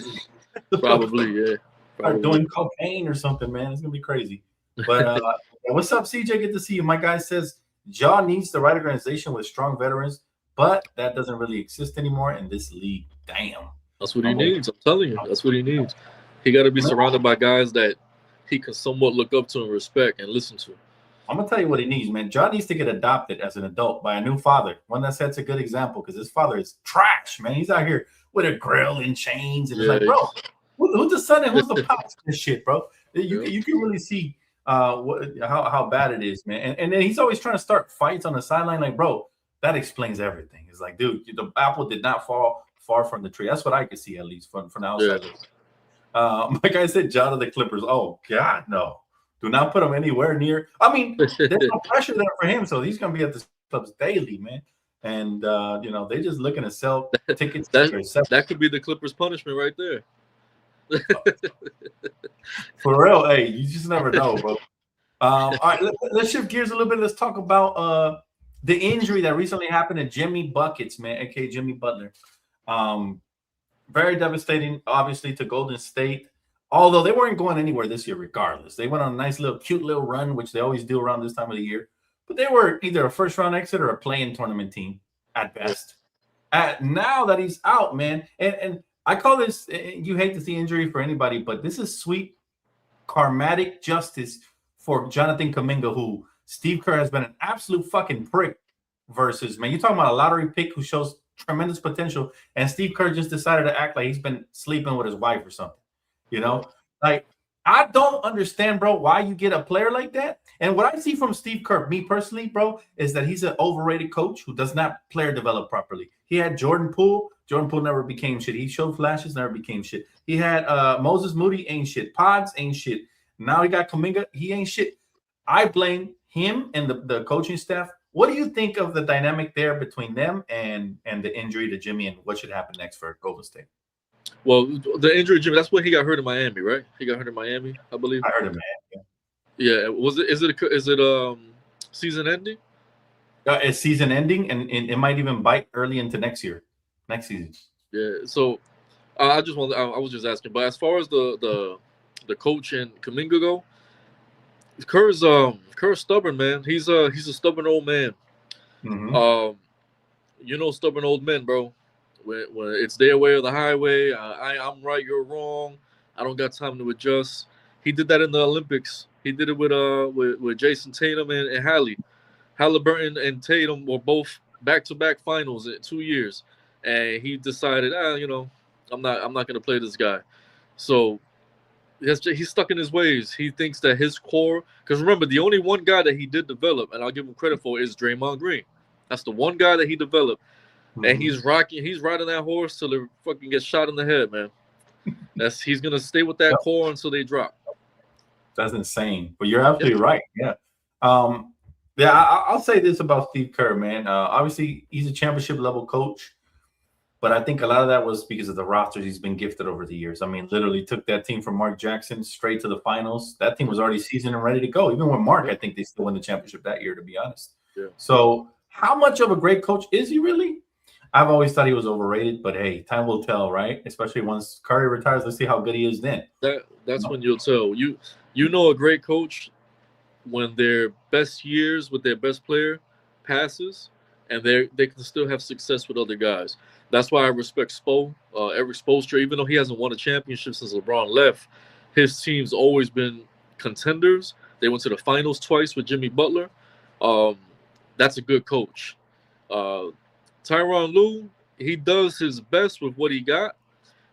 Probably, yeah. Or doing cocaine or something, man. It's going to be crazy. But what's up, CJ? Good to see you. My guy says Ja needs the right organization with strong veterans, but that doesn't really exist anymore in this league. Damn. That's what he needs. I'm telling you. That's what he needs. He got to be surrounded by guys that he can somewhat look up to and respect and listen to. I'm going to tell you what he needs, man. Ja needs to get adopted as an adult by a new father. One that sets a good example, because his father is trash, man. He's out here with a grill and chains. And it's like, bro, who's the son and who's the pops in this shit, bro? You can really see how bad it is, man. And then he's always trying to start fights on the sideline. Like, bro, that explains everything. It's like, dude, the apple did not fall far from the tree. That's what I could see, at least from the outside. Like I said, Ja to the Clippers. Oh, God, no. Do not put him anywhere near. I mean, there's no pressure there for him, so he's going to be at the clubs daily, man. And, they're just looking to sell tickets. That could be the Clippers' punishment right there. For real, hey, you just never know, bro. All right, let's shift gears a little bit. Let's talk about the injury that recently happened to Jimmy Buckets, man, aka Jimmy Butler. Very devastating, obviously, to Golden State. Although they weren't going anywhere this year, regardless. They went on a nice cute little run, which they always do around this time of the year. But they were either a first-round exit or a play-in tournament team at best. Now that he's out, man, and I call this, you hate to see injury for anybody, but this is sweet karmatic justice for Jonathan Kuminga, who Steve Kerr has been an absolute fucking prick versus, man. You're talking about a lottery pick who shows tremendous potential, and Steve Kerr just decided to act like he's been sleeping with his wife or something. Like, I don't understand, bro, why you get a player like that. And what I see from Steve Kerr, me personally, bro, is that he's an overrated coach who does not player develop properly. He had Jordan Poole. Jordan Poole never became shit. He showed flashes, never became shit. He had Moses Moody, ain't shit. Pods ain't shit. Now he got Kuminga. He ain't shit. I blame him and the coaching staff. What do you think of the dynamic there between them and the injury to Jimmy, and what should happen next for Golden State? Well, the injury to Jimmy, that's when he got hurt in Miami, right? He got hurt in Miami, I believe. I heard in Miami. Yeah. Is it season ending? It's season ending, and it might even bite early into next season. Yeah. So I was just asking, but as far as the coach and Kuminga go, Kerr's stubborn, man. He's a stubborn old man. Mm-hmm. Stubborn old men, bro. When it's their way or the highway, I'm right, you're wrong. I don't got time to adjust. He did that in the Olympics. He did it with Jason Tatum and Halliburton and Tatum were both back-to-back finals in 2 years, and he decided, I'm not going to play this guy. So he's stuck in his ways. He thinks that his core, because remember, the only one guy that he did develop, and I'll give him credit for, is Draymond Green. That's the one guy that he developed, and he's riding that horse till it fucking gets shot in the head, man. He's gonna stay with that core until they drop. That's insane. But you're absolutely right. Yeah. I'll say this about Steve Kerr, man. Obviously, he's a championship level coach. But I think a lot of that was because of the rosters he's been gifted over the years. I mean, literally took that team from Mark Jackson straight to the finals. That team was already seasoned and ready to go. Even with Mark, I think they still won the championship that year, to be honest. Yeah. So how much of a great coach is he really? I've always thought he was overrated, but hey, time will tell, right? Especially once Curry retires. Let's see how good he is then. That's when you'll tell. You know a great coach when their best years with their best player passes, and they can still have success with other guys. That's why I respect Spo. Eric Spoelstra, even though he hasn't won a championship since LeBron left, his team's always been contenders. They went to the finals twice with Jimmy Butler. That's a good coach. Tyronn Lue, he does his best with what he got.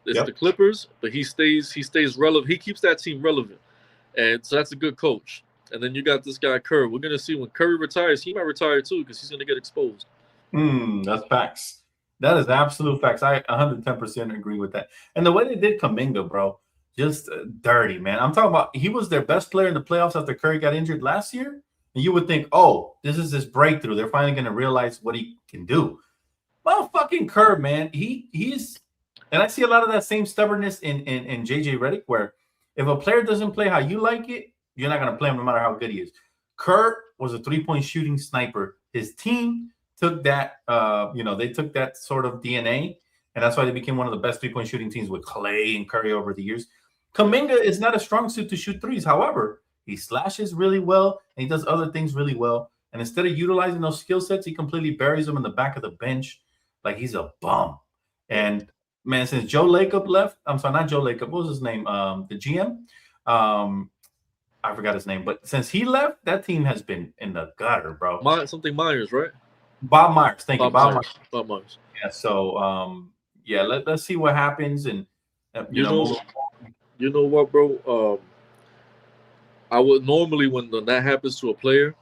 It's the Clippers, but he stays relevant. He keeps that team relevant, and so that's a good coach. And then you got this guy Kerr. We're gonna see when Curry retires. He might retire too because he's gonna get exposed. That's facts. That is absolute facts. I 110% agree with that. And the way they did Kuminga, bro, just dirty, man. I'm talking about he was their best player in the playoffs after Curry got injured last year. And you would think, oh, this is his breakthrough. They're finally going to realize what he can do. Motherfucking Kerr, man. He's – and I see a lot of that same stubbornness in JJ Redick, where if a player doesn't play how you like it, you're not going to play him no matter how good he is. Kerr was a three-point shooting sniper. His team – took that, they took that sort of DNA, and that's why they became one of the best three-point shooting teams with Clay and Curry over the years. Kuminga is not a strong suit to shoot threes. However, he slashes really well, and he does other things really well. And instead of utilizing those skill sets, he completely buries them in the back of the bench like he's a bum. And, man, since Joe Lacob left – I'm sorry, not Joe Lacob. What was his name? The GM? I forgot his name. But since he left, that team has been in the gutter, bro. Something Myers, right? Bob Myers, thank you, Bob Myers. Yeah, so let's see what happens, and you know what, bro? I would normally when that happens to a player,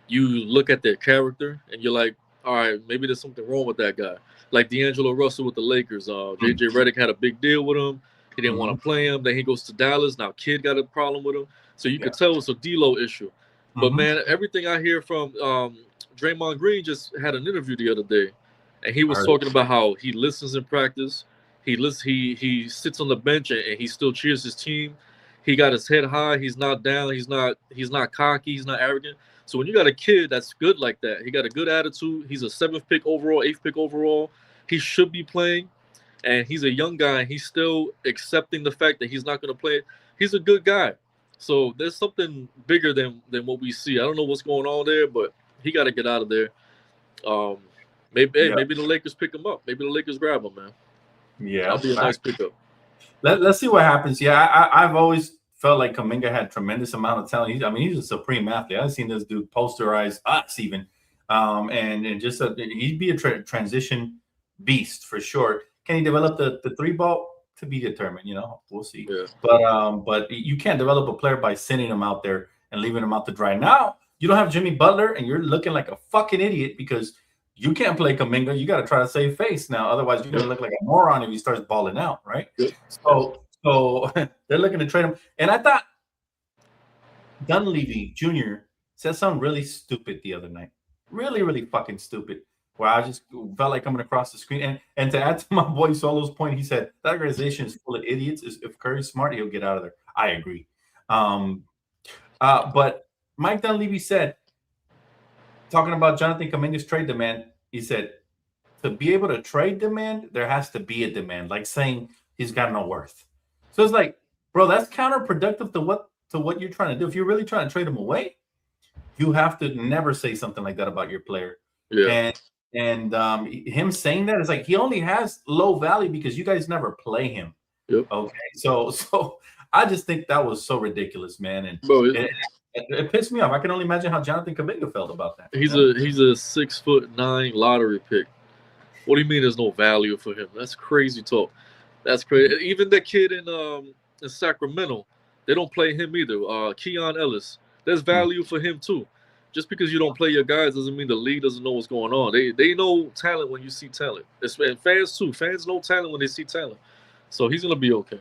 you look at their character and you're like, all right, maybe there's something wrong with that guy. Like D'Angelo Russell with the Lakers. JJ Redick had a big deal with him. He didn't want to play him. Then he goes to Dallas. Now Kid got a problem with him, so you could tell it's a D'Lo issue. But man, everything I hear from Draymond Green just had an interview the other day, and he was talking about how he listens in practice. He sits on the bench and he still cheers his team. He got his head high. He's not down. He's not cocky. He's not arrogant. So when you got a kid that's good like that, he got a good attitude. He's a 7th pick overall, 8th pick overall. He should be playing, and he's a young guy. And he's still accepting the fact that he's not going to play. He's a good guy. So there's something bigger than what we see. I don't know what's going on there, but he got to get out of there. Maybe the Lakers pick him up. Maybe the Lakers grab him, man. Yeah, that'll be a nice pickup. Let's see what happens. Yeah, I've always felt like Kuminga had tremendous amount of talent. He's a supreme athlete. I've seen this dude posterize us even, and just he'd be a transition beast for sure. Can he develop the three ball? To be determined, we'll see. Yeah. But you can't develop a player by sending him out there and leaving him out to dry. Now you don't have Jimmy Butler, and you're looking like a fucking idiot because you can't play Kuminga. You got to try to save face now. Otherwise, you're going to look like a moron if he starts balling out, right? Good. So they're looking to trade him. And I thought Dunleavy Jr. said something really stupid the other night. Really, really fucking stupid. Where I just felt like coming across the screen. And to add to my boy Solo's point, he said, that organization is full of idiots. If Curry's smart, he'll get out of there. I agree. But Mike Dunleavy said, talking about Jonathan Kuminga's trade demand, he said, to be able to trade demand, there has to be a demand, like saying he's got no worth. So it's like, bro, that's counterproductive to what you're trying to do. If you're really trying to trade him away, you have to never say something like that about your player. Yeah. And him saying that is like he only has low value because you guys never play him. Yep. Okay. So I just think that was so ridiculous, man. And bro, it pissed me off. I can only imagine how Jonathan Kuminga felt about that. He's a 6'9" lottery pick. What do you mean there's no value for him? That's crazy talk. That's crazy. Even that kid in Sacramento, they don't play him either. Keon Ellis. There's value for him too. Just because you don't play your guys doesn't mean the league doesn't know what's going on. They know talent when you see talent. And fans too. Fans know talent when they see talent. So he's gonna be okay.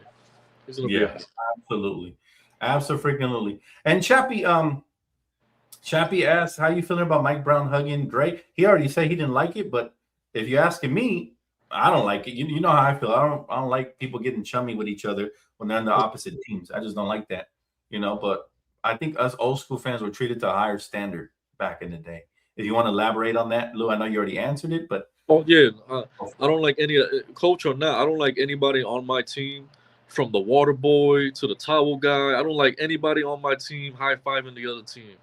He's gonna be okay. Absolutely. Absolutely. And Chappie asked, how you feeling about Mike Brown hugging Drake? He already said he didn't like it, but if you're asking me, I don't like it. You know how I feel. I don't like people getting chummy with each other when they're on the opposite teams. I just don't like that. But I think us old school fans were treated to a higher standard back in the day. If you want to elaborate on that, Lou, I know you already answered it, but I don't like any coach or not. I don't like anybody on my team, from the water boy to the towel guy. I don't like anybody on my team high-fiving the other team.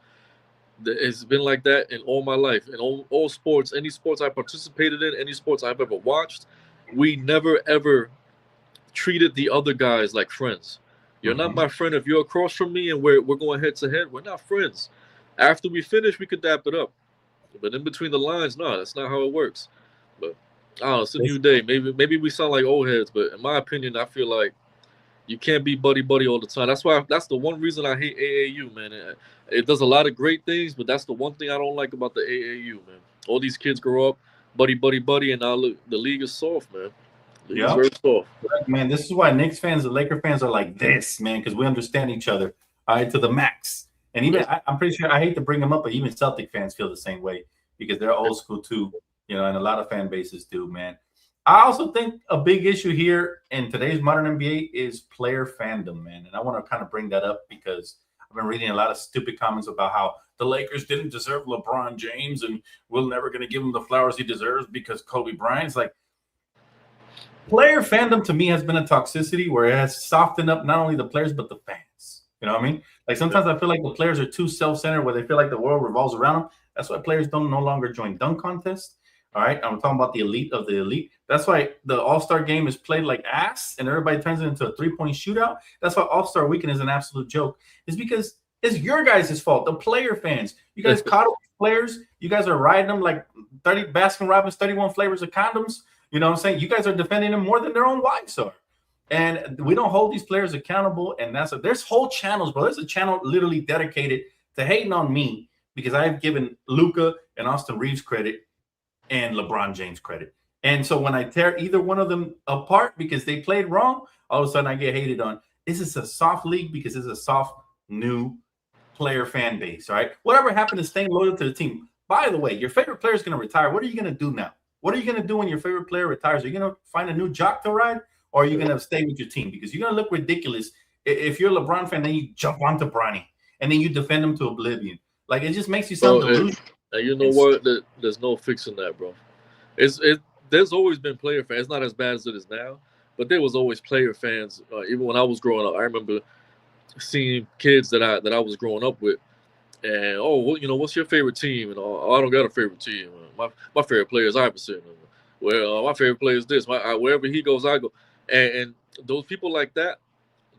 It's been like that in all my life, in all sports, any sports I participated in, any sports I've ever watched. We never ever treated the other guys like friends. You're not my friend if you're across from me and we're going head to head. We're not friends. After we finish, we could dap it up, but in between the lines, no, that's not how it works. But I don't know, it's a new day. Maybe we sound like old heads, but in my opinion, I feel like you can't be buddy all the time. That's the one reason I hate AAU, man. It does a lot of great things, but that's the one thing I don't like about the AAU, man. All these kids grow up buddy, and now look, the league is soft, man. The league is very soft. Man, this is why Knicks fans and Laker fans are like this, man, because we understand each other, all right, to the max. And even I'm pretty sure, I hate to bring them up, but even Celtic fans feel the same way because they're old school too, and a lot of fan bases do, man. I also think a big issue here in today's modern NBA is player fandom, man. And I want to kind of bring that up because I've been reading a lot of stupid comments about how the Lakers didn't deserve LeBron James and we're never going to give him the flowers he deserves because Kobe Bryant's like, player fandom to me has been a toxicity where it has softened up not only the players, but the fans. You know what I mean? Like sometimes I feel like the players are too self-centered where they feel like the world revolves around them. That's why players don't no longer join dunk contests. All right, I'm talking about the elite of the elite. That's why the All-Star game is played like ass, and everybody turns it into a three-point shootout. That's why All-Star Weekend is an absolute joke. It's because it's your guys' fault, the player fans. You guys coddle players. You guys are riding them like 30 Baskin-Robbins, 31 flavors of condoms. You know what I'm saying? You guys are defending them more than their own wives are. And we don't hold these players accountable. And there's whole channels, bro. There's a channel literally dedicated to hating on me because I've given Luka and Austin Reeves credit and LeBron James credit. And so when I tear either one of them apart because they played wrong, all of a sudden I get hated on. This is a soft league because it's a soft new player fan base, all right? Whatever happened to staying loyal to the team. By the way, your favorite player is going to retire. What are you going to do now? What are you going to do when your favorite player retires? Are you going to find a new jock to ride, or are you going to stay with your team? Because you're going to look ridiculous if you're a LeBron fan, then you jump onto Bronny, and then you defend him to oblivion. Like, it just makes you sound delusional. And you know what? There's no fixing that, bro. There's always been player fans. It's not as bad as it is now, but there was always player fans. Even when I was growing up, I remember seeing kids that I was growing up with, and what's your favorite team? And I don't got a favorite team. My favorite player is Iverson. Well, my favorite player is this. Wherever he goes, I go. And those people like that,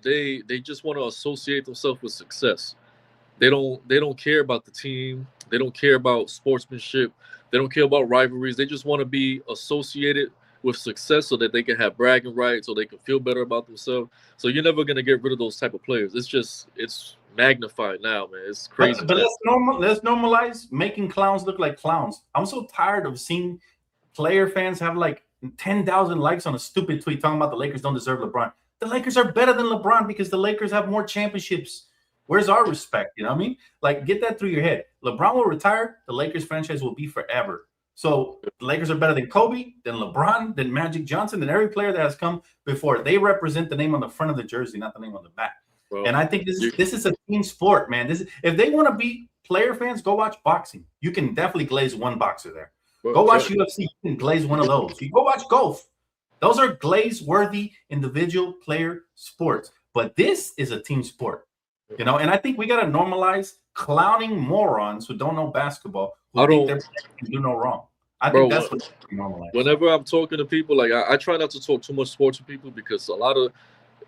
they just want to associate themselves with success. They don't care about the team. They don't care about sportsmanship. They don't care about rivalries. They just want to be associated with success so that they can have bragging rights, so they can feel better about themselves. So you're never going to get rid of those type of players. It's magnified now, man. It's crazy. But let's normalize making clowns look like clowns. I'm so tired of seeing player fans have like 10,000 likes on a stupid tweet talking about the Lakers don't deserve LeBron. The Lakers are better than LeBron because the Lakers have more championships. Where's our respect? You know what I mean? Like, get that through your head. LeBron will retire. The Lakers franchise will be forever. So the Lakers are better than Kobe, than LeBron, than Magic Johnson, than every player that has come before. They represent the name on the front of the jersey, not the name on the back. Well, and I think this is a team sport, man. If they want to be player fans, go watch boxing. You can definitely glaze one boxer there. Well, go watch UFC. You can glaze one of those. You go watch golf. Those are glaze-worthy individual player sports. But this is a team sport. And I think we got to normalize clowning morons who don't know basketball, who think they're can do no wrong. I think that's what normalize. Whenever I'm talking to people, like I try not to talk too much sports with people because a lot of,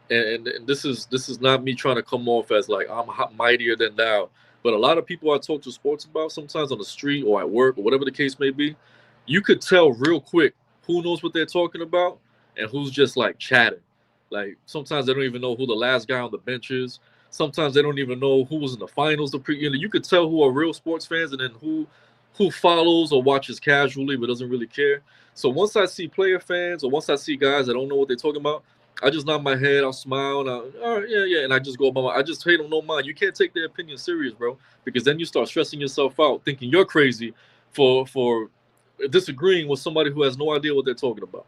and this is not me trying to come off as like I'm mightier than thou, but a lot of people I talk to sports about sometimes on the street or at work or whatever the case may be, you could tell real quick who knows what they're talking about and who's just like chatting. Like sometimes they don't even know who the last guy on the bench is. Sometimes they don't even know who was in the finals. You could tell who are real sports fans and then who follows or watches casually but doesn't really care. So once I see player fans or once I see guys that don't know what they're talking about, I just nod my head, I'll smile, and all right, yeah, and I just go about my. I just pay them no mind. You can't take their opinion serious, bro, because then you start stressing yourself out, thinking you're crazy for disagreeing with somebody who has no idea what they're talking about.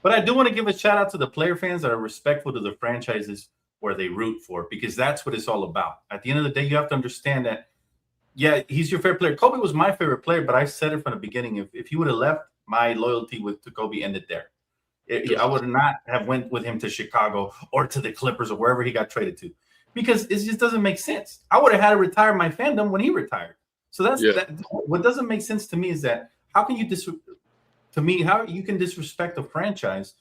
But I do want to give a shout out to the player fans that are respectful to the franchises where they root for, because that's what it's all about. At the end of the day, you have to understand that, yeah, he's your favorite player. Kobe was my favorite player, but I said it from the beginning. If he would have left, my loyalty to Kobe ended there. I would not have went with him to Chicago or to the Clippers or wherever he got traded to, because it just doesn't make sense. I would have had to retire my fandom when he retired. So what doesn't make sense to me is that how can you how you can disrespect a franchise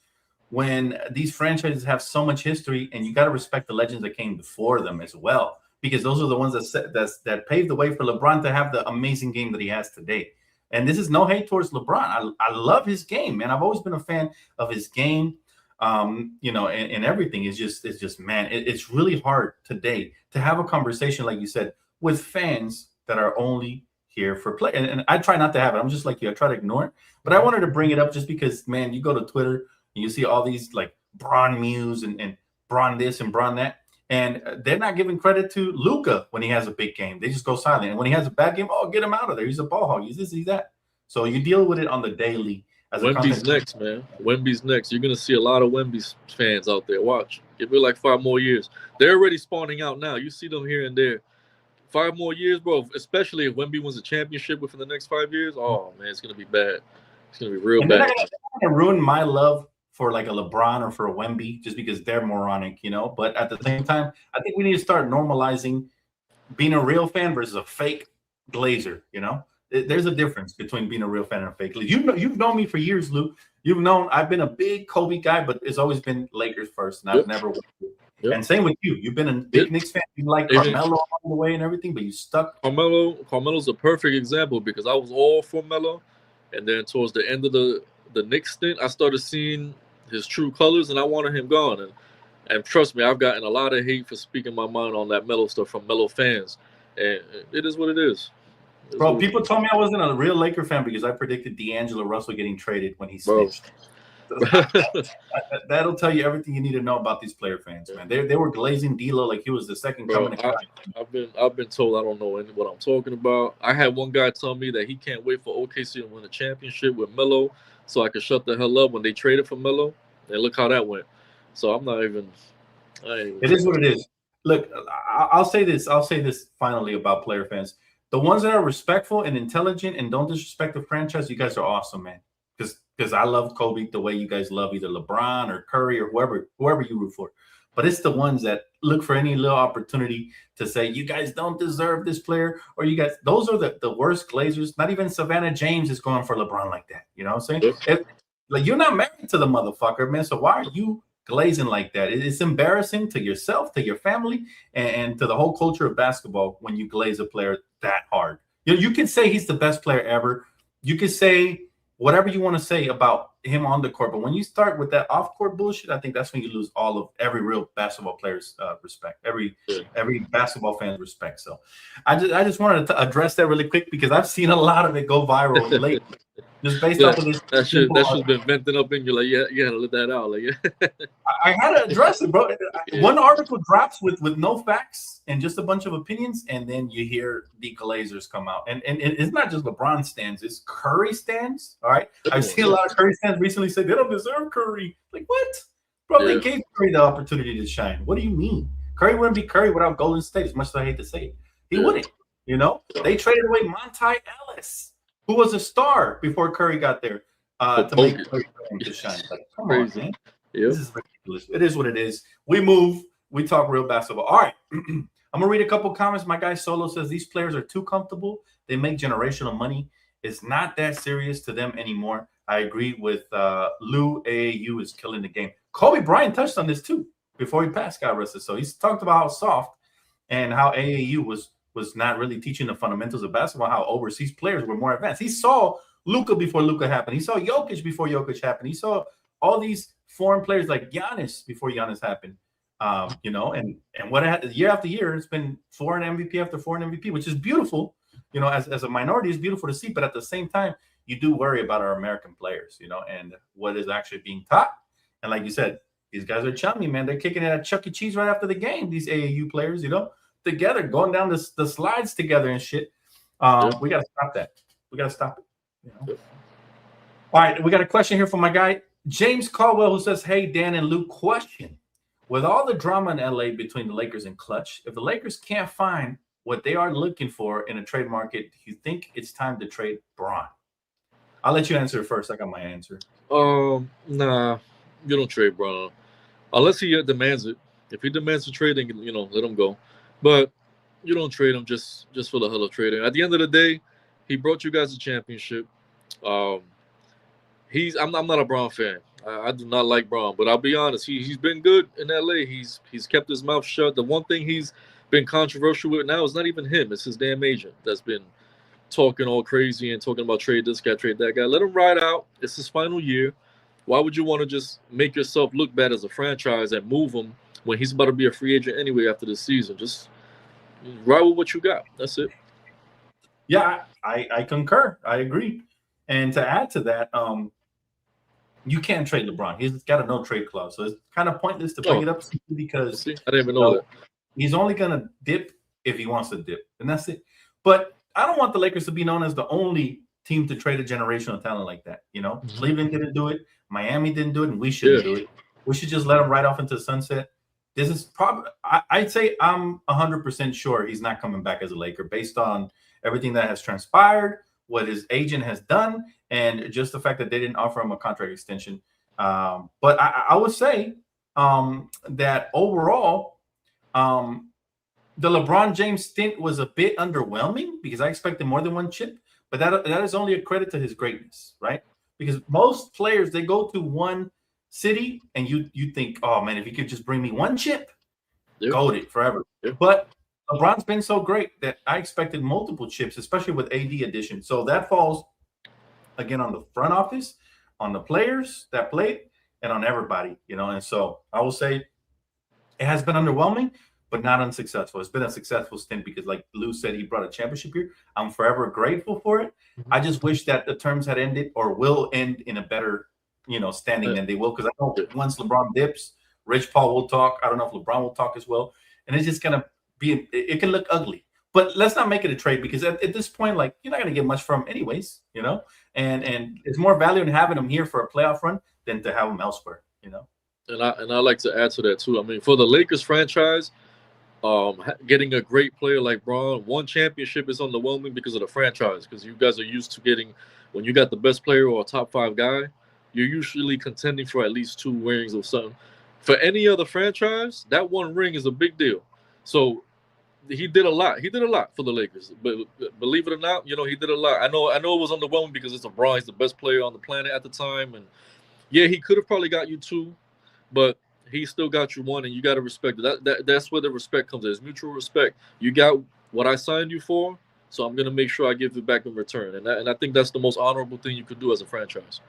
when these franchises have so much history, and you got to respect the legends that came before them as well, because those are the ones that paved the way for LeBron to have the amazing game that he has today. And this is no hate towards LeBron. I love his game, man. I've always been a fan of his game, and everything. It's just, man, it's really hard today to have a conversation, like you said, with fans that are only here for play. And I try not to have it. I'm just like you. I try to ignore it. But I wanted to bring it up just because, man, you go to Twitter and you see all these like Bron Muse and Bron this and Bron that. And they're not giving credit to Luka when he has a big game. They just go silent. And when he has a bad game, get him out of there. He's a ball hog. He's this, he's that. So you deal with it on the daily. Wemby's next, man. Wemby's next. You're going to see a lot of Wemby's fans out there. Watch. Give it like 5 more years. They're already spawning out now. You see them here and there. 5 more years, bro, especially if Wemby wins a championship within the next 5 years. Oh, man, it's going to be bad. It's going to be real bad. I'm going to ruin my love for like a LeBron or for a Wemby just because they're moronic, But at the same time, I think we need to start normalizing being a real fan versus a fake Glazer, There's a difference between being a real fan and a fake Glazer. You've known me for years, Lou. You've known I've been a big Kobe guy, but it's always been Lakers first, and I've never went to. Yep. And same with you. You've been a big Knicks fan. You like Carmelo all the way and everything, but you stuck. Carmelo's a perfect example because I was all for Melo, and then towards the end of the Knicks stint, I started seeing his true colors, and I wanted him gone. And trust me, I've gotten a lot of hate for speaking my mind on that Melo stuff from Melo fans, and it is what it is. Bro, people told me I wasn't a real Laker fan because I predicted D'Angelo Russell getting traded when he snitched. That'll tell you everything you need to know about these player fans, man. They were glazing D'Lo like he was the second coming. I've been told I don't know what I'm talking about. I had one guy tell me that he can't wait for OKC to win a championship with Melo so I could shut the hell up when they traded for Melo. And look how that went. So I'm not even. It is what it is. Look, I'll say this. I'll say this finally about player fans. The ones that are respectful and intelligent and don't disrespect the franchise, you guys are awesome, man. Because I love Kobe the way you guys love either LeBron or Curry or whoever you root for. But it's the ones that look for any little opportunity to say, you guys don't deserve this player, or you guys, those are the worst Glazers. Not even Savannah James is going for LeBron like that. You know what I'm saying? Like, you're not married to the motherfucker, man. So why are you glazing like that? It's embarrassing to yourself, to your family, and to the whole culture of basketball when you glaze a player that hard. You can say he's the best player ever. You can say whatever you want to say about him on the court, but when you start with that off-court bullshit, I think that's when you lose all of every real basketball player's respect, every basketball fan's respect. So I just wanted to address that really quick because I've seen a lot of it go viral lately. Just based off of this. That shit's been venting up in you. Like, you gotta let that out. Like, I had to address it, bro. One article drops with no facts and just a bunch of opinions, and then you hear the Glazers come out. And it's not just LeBron stands, it's Curry stands. All right. I've seen a lot of Curry stands recently say they don't deserve Curry. Like, what? Bro, they gave Curry the opportunity to shine. What do you mean? Curry wouldn't be Curry without Golden State, as much as I hate to say it. He wouldn't. They traded away Monty Ellis, who was a star before Curry got there, to make Curry to shine. Like, come on, man. Yep. This is ridiculous. It is what it is. We move. We talk real basketball. All right. I'm going to read a couple comments. My guy Solo says, these players are too comfortable. They make generational money. It's not that serious to them anymore. I agree with Lou. AAU is killing the game. Kobe Bryant touched on this, too, before he passed, got arrested. So he's talked about how soft and how AAU was not really teaching the fundamentals of basketball, how overseas players were more advanced. He saw Luka before Luka happened. He saw Jokic before Jokic happened. He saw all these foreign players like Giannis before Giannis happened. You know, and what it had, year after year, it's been foreign MVP after foreign MVP, which is beautiful. You know, as a minority, it's beautiful to see. But at the same time, you do worry about our American players, you know, and what is actually being taught. And like you said, these guys are chummy, man. They're kicking it at Chuck E. Cheese right after the game. These AAU players, you know, together, going down the slides together and shit. We got to stop that. We got to stop it. You know? All right, we got a question here from my guy, James Caldwell, who says, hey, Dan and Luke, question. With all the drama in LA between the Lakers and Clutch, if the Lakers can't find what they are looking for in a trade market, do you think it's time to trade Bron? I'll let you answer first. I got my answer. Nah, you don't trade Bron unless he demands it. If he demands to trade, then you know, let him go. But you don't trade him just for the hell of trading. At the end of the day, he brought you guys a championship. I'm not a Bron fan. I do not like Bron, but I'll be honest, he's been good in LA. He's kept his mouth shut. The one thing he's been controversial with now is not even him; it's his damn agent that's been talking all crazy and talking about trade this guy, trade that guy. Let him ride out. It's his final year. Why would you want to just make yourself look bad as a franchise and move him when he's about to be a free agent anyway after this season? Just ride with what you got. That's it. Yeah, I concur. I agree. And to add to that, you can't trade LeBron. He's got a no trade clause, so it's kind of pointless to bring it up because I didn't even know that. He's only gonna dip if he wants to dip, and that's it. But I don't want the Lakers to be known as the only team to trade a generational talent like that. You know, Cleveland didn't do it, Miami didn't do it, and we shouldn't do it. We should just let him ride off into the sunset. This is probably, I'd say I'm 100% sure he's not coming back as a Laker based on everything that has transpired, what his agent has done, and just the fact that they didn't offer him a contract extension. But I would say that overall, the LeBron James stint was a bit underwhelming because I expected more than one chip, but that is only a credit to his greatness, right? Because most players, they go to one city and you think, oh man, if you could just bring me one chip, goated forever. But LeBron's been so great that I expected multiple chips, especially with AD addition. So that falls again on the front office, on the players that played, and on everybody, you know. And so I will say it has been underwhelming, but not unsuccessful. It's been a successful stint because, like Lou said, he brought a championship here. I'm forever grateful for it. I just wish that the terms had ended or will end in a better, you know, standing than they will. Because I know once LeBron dips, Rich Paul will talk. I don't know if LeBron will talk as well. And it's just going to be, it can look ugly. But let's not make it a trade because at this point, like, you're not going to get much from him anyways, you know. And it's more value in having him here for a playoff run than to have him elsewhere, you know. And I like to add to that too. I mean, for the Lakers franchise, getting a great player like Bron, one championship is underwhelming because of the franchise. Because you guys are used to getting, when you got the best player or a top 5 guy, you're usually contending for at least 2 rings or something. For any other franchise, that one ring is a big deal. So he did a lot. He did a lot for the Lakers. But believe it or not, you know, he did a lot. I know it was underwhelming because it's LeBron. He's the best player on the planet at the time. And yeah, he could have probably got you 2, but he still got you 1, and you got to respect it. That's where the respect comes in. It's mutual respect. You got what I signed you for, so I'm going to make sure I give it back in return. And I think that's the most honorable thing you could do as a franchise.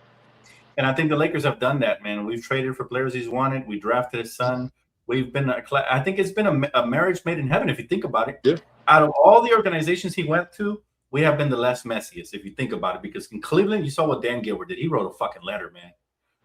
And I think the Lakers have done that, man. We've traded for players he's wanted. We drafted his son. We've been I think it's been a marriage made in heaven, if you think about it. Yeah. Out of all the organizations he went to, we have been the less messiest, if you think about it. Because in Cleveland, you saw what Dan Gilbert did. He wrote a fucking letter, man.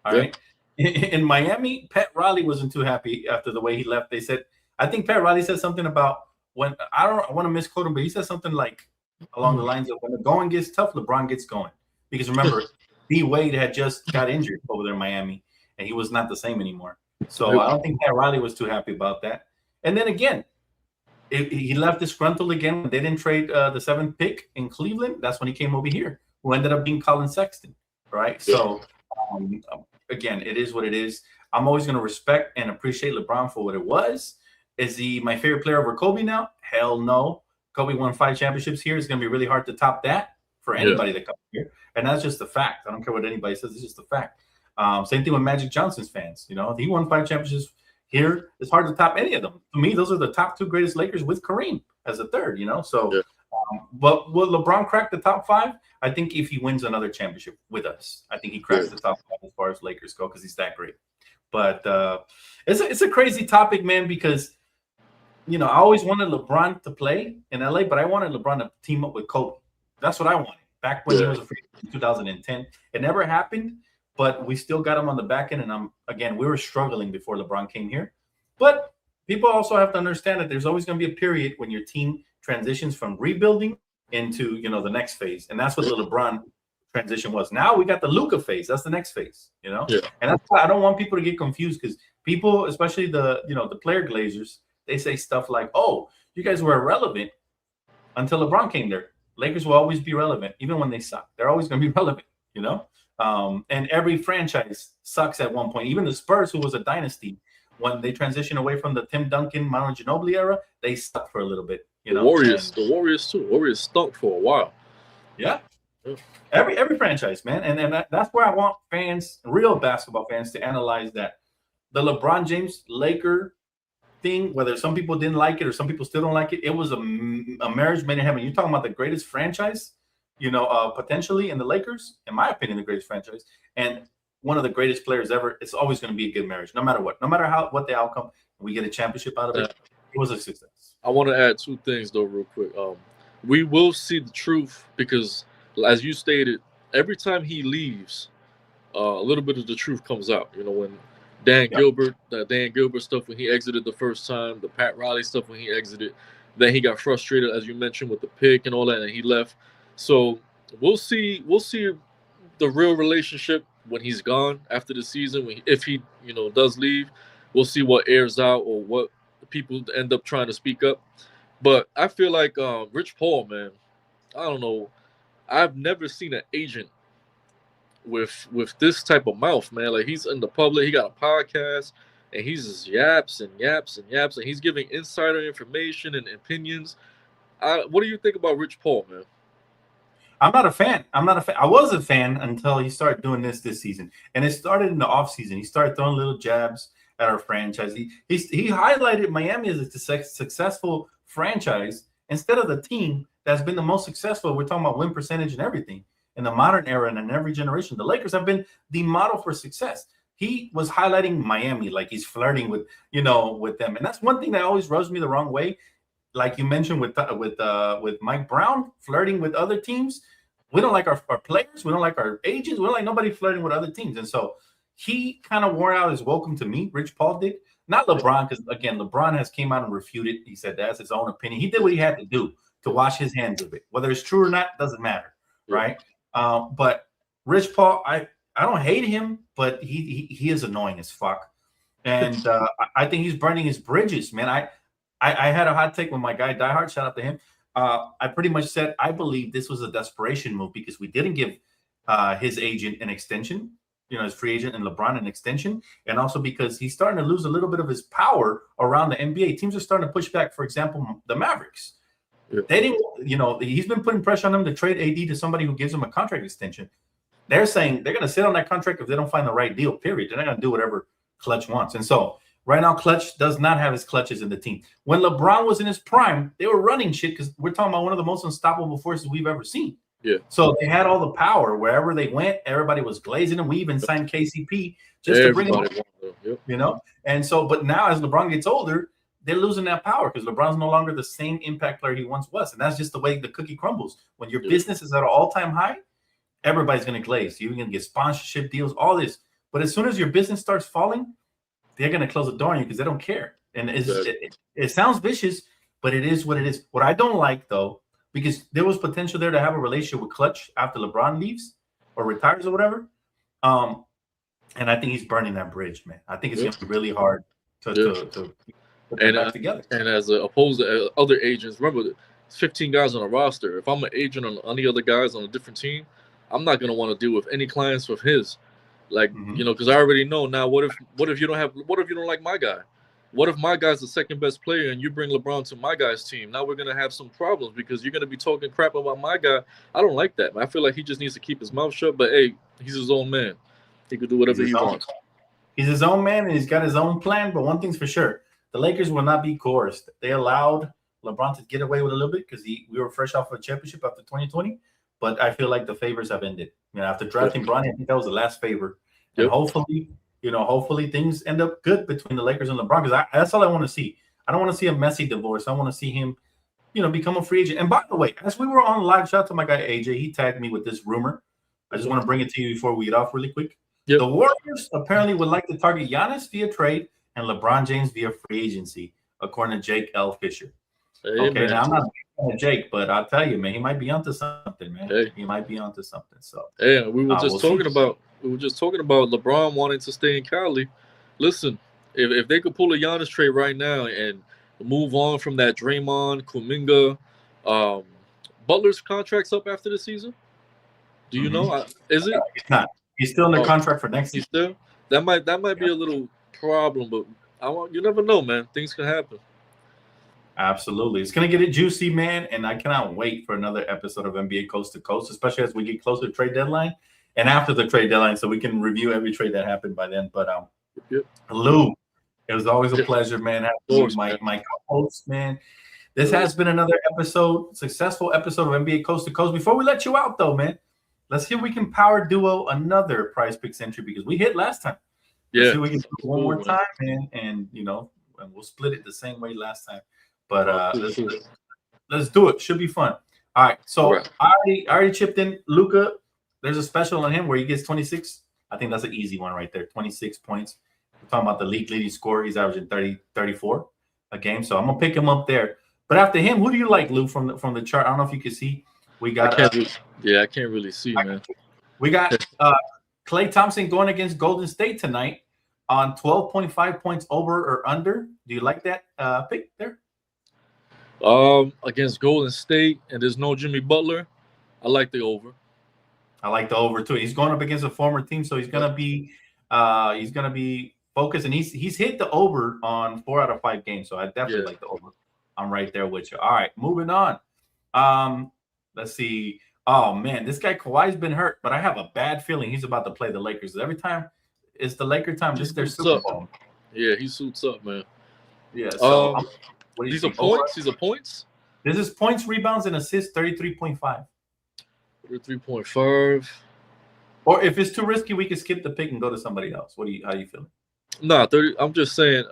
All right. In Miami, Pat Riley wasn't too happy after the way he left. They said, I think Pat Riley said something about when I want to misquote him, but he said something like along the lines of when the going gets tough, LeBron gets going. Because remember, D Wade had just got injured over there in Miami, and he was not the same anymore. So I don't think Pat Riley was too happy about that. And then again, he left disgruntled again when they didn't trade the 7th pick in Cleveland. That's when he came over here, who ended up being Colin Sexton, right? Yeah. So again, it is what it is. I'm always going to respect and appreciate LeBron for what it was. Is he my favorite player over Kobe now? Hell no. Kobe won 5 championships here. It's going to be really hard to top that for anybody that comes here. And that's just the fact. I don't care what anybody says. It's just a fact. Same thing with Magic Johnson's fans. You know, he won 5 championships here. It's hard to top any of them. To me, those are the top 2 greatest Lakers with Kareem as a third, you know. So, but will LeBron crack the top 5? I think if he wins another championship with us, I think he cracks the top 5 as far as Lakers go because he's that great. But it's a crazy topic, man, because I always wanted LeBron to play in LA, but I wanted LeBron to team up with Kobe. That's what I wanted back when he was a free agent in 2010. It never happened, but we still got him on the back end. And we were struggling before LeBron came here. But people also have to understand that there's always going to be a period when your team transitions from rebuilding into the next phase, and that's what the LeBron transition was. Now we got the Luka phase. That's the next phase, and that's why I don't want people to get confused, because people, especially the player glazers, they say stuff like, "Oh, you guys were irrelevant until LeBron came there." Lakers will always be relevant, even when they suck. They're always going to be relevant, And every franchise sucks at one point. Even the Spurs, who was a dynasty, when they transition away from the Tim Duncan, Manu Ginobili era, they sucked for a little bit. The Warriors too. Warriors stunk for a while. Yeah. Every franchise, man, and that's where I want fans, real basketball fans, to analyze that the LeBron James Laker thing, whether some people didn't like it or some people still don't like it, it was a marriage made in heaven. You're talking about the greatest franchise, potentially in the Lakers, in my opinion, the greatest franchise, and one of the greatest players ever. It's always going to be a good marriage, no matter what, what the outcome. We get a championship out of it. It was a success. I want to add two things though, real quick. We will see the truth because, as you stated, every time he leaves, a little bit of the truth comes out. When Dan Gilbert stuff when he exited the first time, the Pat Riley stuff when he exited, then he got frustrated, as you mentioned, with the pick and all that, and he left. So we'll see the real relationship when he's gone after the season. If he does leave, we'll see what airs out or what people end up trying to speak up. But I feel like Rich Paul, man, I don't know. I've never seen an agent with this type of mouth, man. Like, he's in the public, he got a podcast, and he's just yaps and yaps and yaps, and he's giving insider information and opinions. What do you think about Rich Paul, man? I'm not a fan. I was a fan until he started doing this season, and it started in the offseason. He started throwing little jabs at our franchise. He highlighted Miami as a successful franchise instead of the team that's been the most successful. We're talking about win percentage and everything in the modern era and in every generation. The Lakers have been the model for success. He was highlighting Miami like he's flirting with them, and that's one thing that always rubs me the wrong way. Like you mentioned with Mike Brown flirting with other teams. We don't like our players. We don't like our agents. We don't like nobody flirting with other teams. And so he kind of wore out his welcome to me. Rich Paul did. Not LeBron, because, again, LeBron has came out and refuted. He said that's his own opinion. He did what he had to do to wash his hands of it. Whether it's true or not doesn't matter, right? But Rich Paul, I don't hate him, but he is annoying as fuck. And I think he's burning his bridges, man. I had a hot take with my guy Die Hard. Shout out to him. I pretty much said I believe this was a desperation move because we didn't give his agent an extension, his free agent and LeBron an extension, and also because he's starting to lose a little bit of his power around the NBA. Teams are starting to push back. For example, the Mavericks. Yeah. They didn't, he's been putting pressure on them to trade AD to somebody who gives him a contract extension. They're saying they're going to sit on that contract if they don't find the right deal, period. They're not going to do whatever Clutch wants. And so right now, Clutch does not have his clutches in the team. When LeBron was in his prime, they were running shit because we're talking about one of the most unstoppable forces we've ever seen. Yeah. So they had all the power. Wherever they went, everybody was glazing them. We even signed KCP just to bring him up, And so, but now as LeBron gets older, they're losing that power because LeBron's no longer the same impact player he once was. And that's just the way the cookie crumbles. When your business is at an all-time high, everybody's going to glaze. You're going to get sponsorship deals, all this. But as soon as your business starts falling, they're going to close the door on you because they don't care. And it sounds vicious, but it is what it is. What I don't like, though, because there was potential there to have a relationship with Clutch after LeBron leaves or retires or whatever. And I think he's burning that bridge, man. I think it's going to be really hard to put them back together. And as opposed to other agents, remember, it's 15 guys on a roster. If I'm an agent on any other guys on a different team, I'm not going to want to deal with any clients of his. Like, because I already know now. What if you don't like my guy? What if my guy's the second best player and you bring LeBron to my guy's team? Now we're gonna have some problems because you're gonna be talking crap about my guy. I don't like that, man. I feel like he just needs to keep his mouth shut. But hey, he's his own man. He could do whatever he wants. He's his own man and he's got his own plan. But one thing's for sure, the Lakers will not be coerced. They allowed LeBron to get away with a little bit because we were fresh off of a championship after 2020. But I feel like the favors have ended. After drafting Bronny, I think that was the last favor. And hopefully, hopefully things end up good between the Lakers and LeBron, because that's all I want to see. I don't want to see a messy divorce. I want to see him, become a free agent. And by the way, as we were on live, shout out to my guy AJ. He tagged me with this rumor. I just want to bring it to you before we get off really quick. Yep. The Warriors apparently would like to target Giannis via trade and LeBron James via free agency, according to Jake L. Fisher. Okay, now I'm not Jake, but I'll tell you, man, he might be onto something, man. He might be onto something. So we were just talking about LeBron wanting to stay in Cali. Listen, if they could pull a Giannis trade right now and move on from that Draymond, Kuminga, Butler's contract's up after the season. Do you know? Is it? He's not. He's still in the contract for next season. Still? That might be a little problem, but you never know, man. Things can happen. Absolutely. It's going to get it juicy, man, and I cannot wait for another episode of NBA Coast to Coast, especially as we get closer to trade deadline and after the trade deadline, so we can review every trade that happened by then. But Lou, it was always a pleasure, man. My co-host, man. This has been another successful episode of NBA Coast to Coast. Before we let you out, though, man, let's see if we can power duo another PrizePicks entry, because we hit last time. Let's see if we can do it one more time, man, and we'll split it the same way last time. But let's do it. Should be fun. All right. So I already chipped in Luka. There's a special on him where he gets 26. I think that's an easy one right there. 26 points. We're talking about the league leading scorer. He's averaging 34 a game. So I'm gonna pick him up there. But after him, who do you like, Lou, from the chart? I don't know if you can see. We got I can't really see, man. We got Klay Thompson going against Golden State tonight on 12.5 points over or under. Do you like that pick there? Against Golden State, and there's no Jimmy Butler, I like the over. I like the over too. He's going up against a former team, so he's gonna be focused, and he's hit the over on 4 out of 5 games. So I definitely like the over. I'm right there with you. All right, moving on. Let's see. Oh man, this guy Kawhi's been hurt, but I have a bad feeling he's about to play the Lakers. Every time it's the Laker time, this is their Super Bowl. Yeah, he suits up, man. Yeah. So these are points. These are points. This is points, rebounds, and assists. 33.5. 33.5. Or if it's too risky, we can skip the pick and go to somebody else. How are you feeling? Nah, 30. I'm just saying,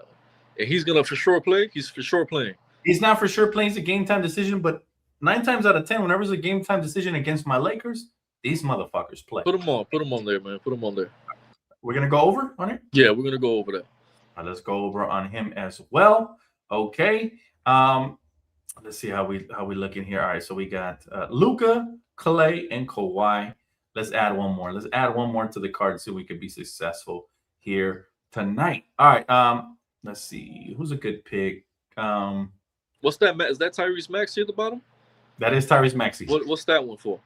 he's gonna for sure play. He's for sure playing. He's not for sure playing. It's a game time decision, but 9 times out of 10, whenever it's a game time decision against my Lakers, these motherfuckers play. Put him on there, man. Put him on there. We're gonna go over on it. Yeah, we're gonna go over that. All right, let's go over on him as well. Okay. Let's see how we looking here. All right, so we got Luka, Klay, and Kawhi. Let's add one more. Let's add one more to the card so we could be successful here tonight. All right. Let's see. Who's a good pick? What's that? Is that Tyrese Maxey at the bottom? That is Tyrese Maxey. What's that one for?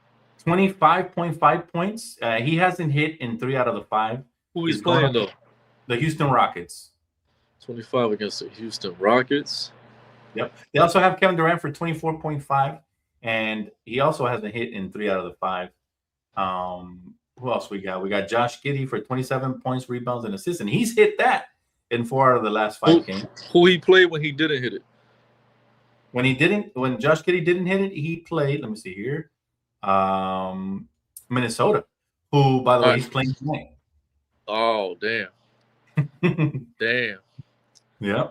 25.5 points. He hasn't hit in 3 out of the 5. Who he's playing though? The Houston Rockets. 25 against the Houston Rockets. Yep. They also have Kevin Durant for 24.5, and he also hasn't hit in 3 out of the 5. Who else we got? We got Josh Giddey for 27 points, rebounds, and assists, and he's hit that in 4 out of the last 5 games. Who he played when he didn't hit it? When Josh Giddey didn't hit it, he played. Let me see here. Minnesota, who, by the way, he's playing tonight. Oh, damn. Damn. Yeah.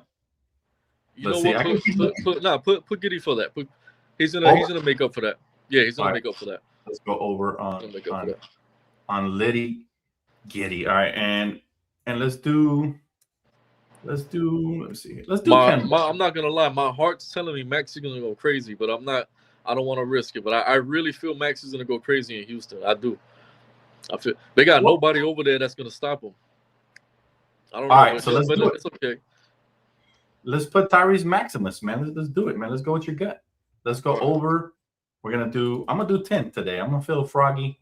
You know what? Put Giddey for that. He's gonna make up for that. Yeah, he's gonna make up for that. Let's go over on Liddy Giddey. All right, and let's do. Let me see. Let's do. I'm not gonna lie. My heart's telling me Max is gonna go crazy, but I'm not. I don't want to risk it. But I really feel Max is gonna go crazy in Houston. I do. I feel they got nobody over there that's gonna stop him. I don't know. All right, so let's do it. It's okay. Let's put Tyrese Maximus, man. Let's do it, man. Let's go with your gut. Let's go over. I'm gonna do 10 today. I'm gonna feel froggy,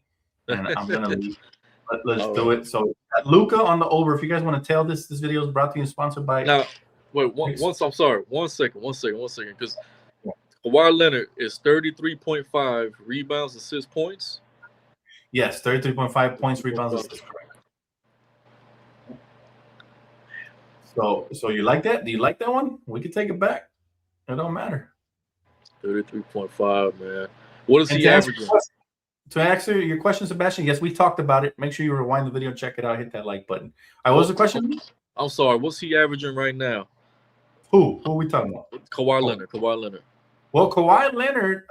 and I'm gonna leave. Let's do it. So Luka on the over. If you guys want to tell this video is brought to you and sponsored by. Now, wait. I'm sorry. One second. Because Kawhi Leonard is 33.5 rebounds, assists, points. Yes, 33.5 points, rebounds, assists. So you like that? Do you like that one? We can take it back. It don't matter. 33.5, man. What is he averaging? to answer your question, Sebastian, yes, we talked about it. Make sure you rewind the video, check it out, hit that like button. All right, what was the question? I'm sorry. What's he averaging right now? Who are we talking about? Kawhi Leonard. Kawhi Leonard. Well, Kawhi Leonard,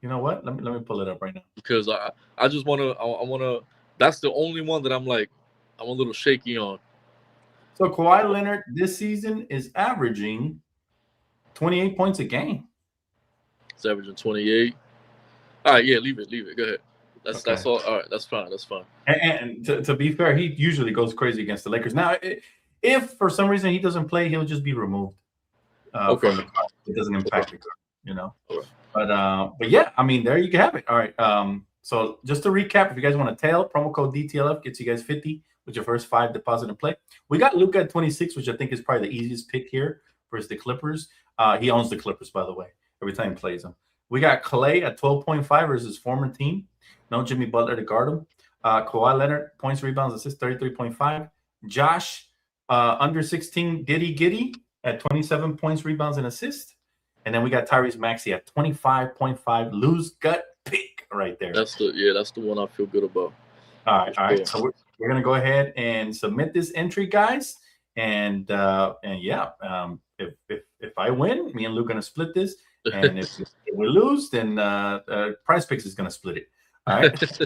you know what? Let me pull it up right now. Because I just want to that's the only one that I'm a little shaky on. So Kawhi Leonard this season is averaging 28 points a game. It's averaging 28. All right, yeah, leave it. Go ahead. That's all. All right, that's fine. And to be fair, he usually goes crazy against the Lakers. Now, if for some reason he doesn't play, he'll just be removed. Okay. From the card. It doesn't impact the card, you know. Okay. But yeah, I mean, there you have it. All right. So just to recap, if you guys want to tail, promo code DTLF gets you guys 50 with your first 5 deposit and play. We got Luka at 26, which I think is probably the easiest pick here versus the Clippers. He owns the Clippers, by the way, every time he plays them. We got Clay at 12.5 versus his former team. No Jimmy Butler to guard him. Kawhi Leonard, points, rebounds, assists, 33.5. Josh, under 16, Giddy at 27 points, rebounds, and assists. And then we got Tyrese Maxey at 25.5. Lose gut pick right there. That's the one I feel good about. All right. So we're gonna go ahead and submit this entry, guys. And yeah, if I win, me and Luke gonna split this. And if we lose, then PrizePicks is gonna split it. All right.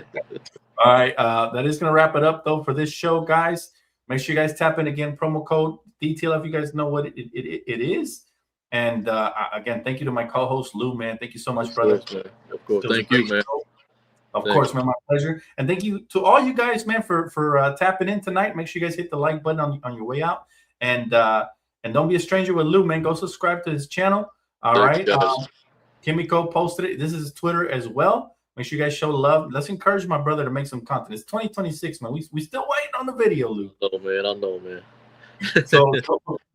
All right. That is gonna wrap it up though for this show, guys. Make sure you guys tap in again, promo code DTLF if you guys know what it is. And again, thank you to my co-host Lou, man. Thank you so much, brother. Of course. Thank you, man. Of course, man. My pleasure. And thank you to all you guys, man, for tapping in tonight. Make sure you guys hit the like button on your way out. And don't be a stranger with Lou, man. Go subscribe to his channel. All right. Kimiko posted it. This is his Twitter as well. Make sure you guys show love. Let's encourage my brother to make some content. It's 2026, man. We still waiting on the video, Lou. I know, man. So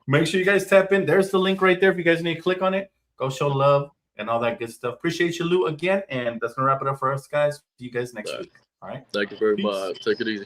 make sure you guys tap in. There's the link right there. If you guys need to click on it, go show love and all that good stuff. Appreciate you, Lou, again. And that's going to wrap it up for us, guys. See you guys next week. All right. Thank you very much. Take it easy.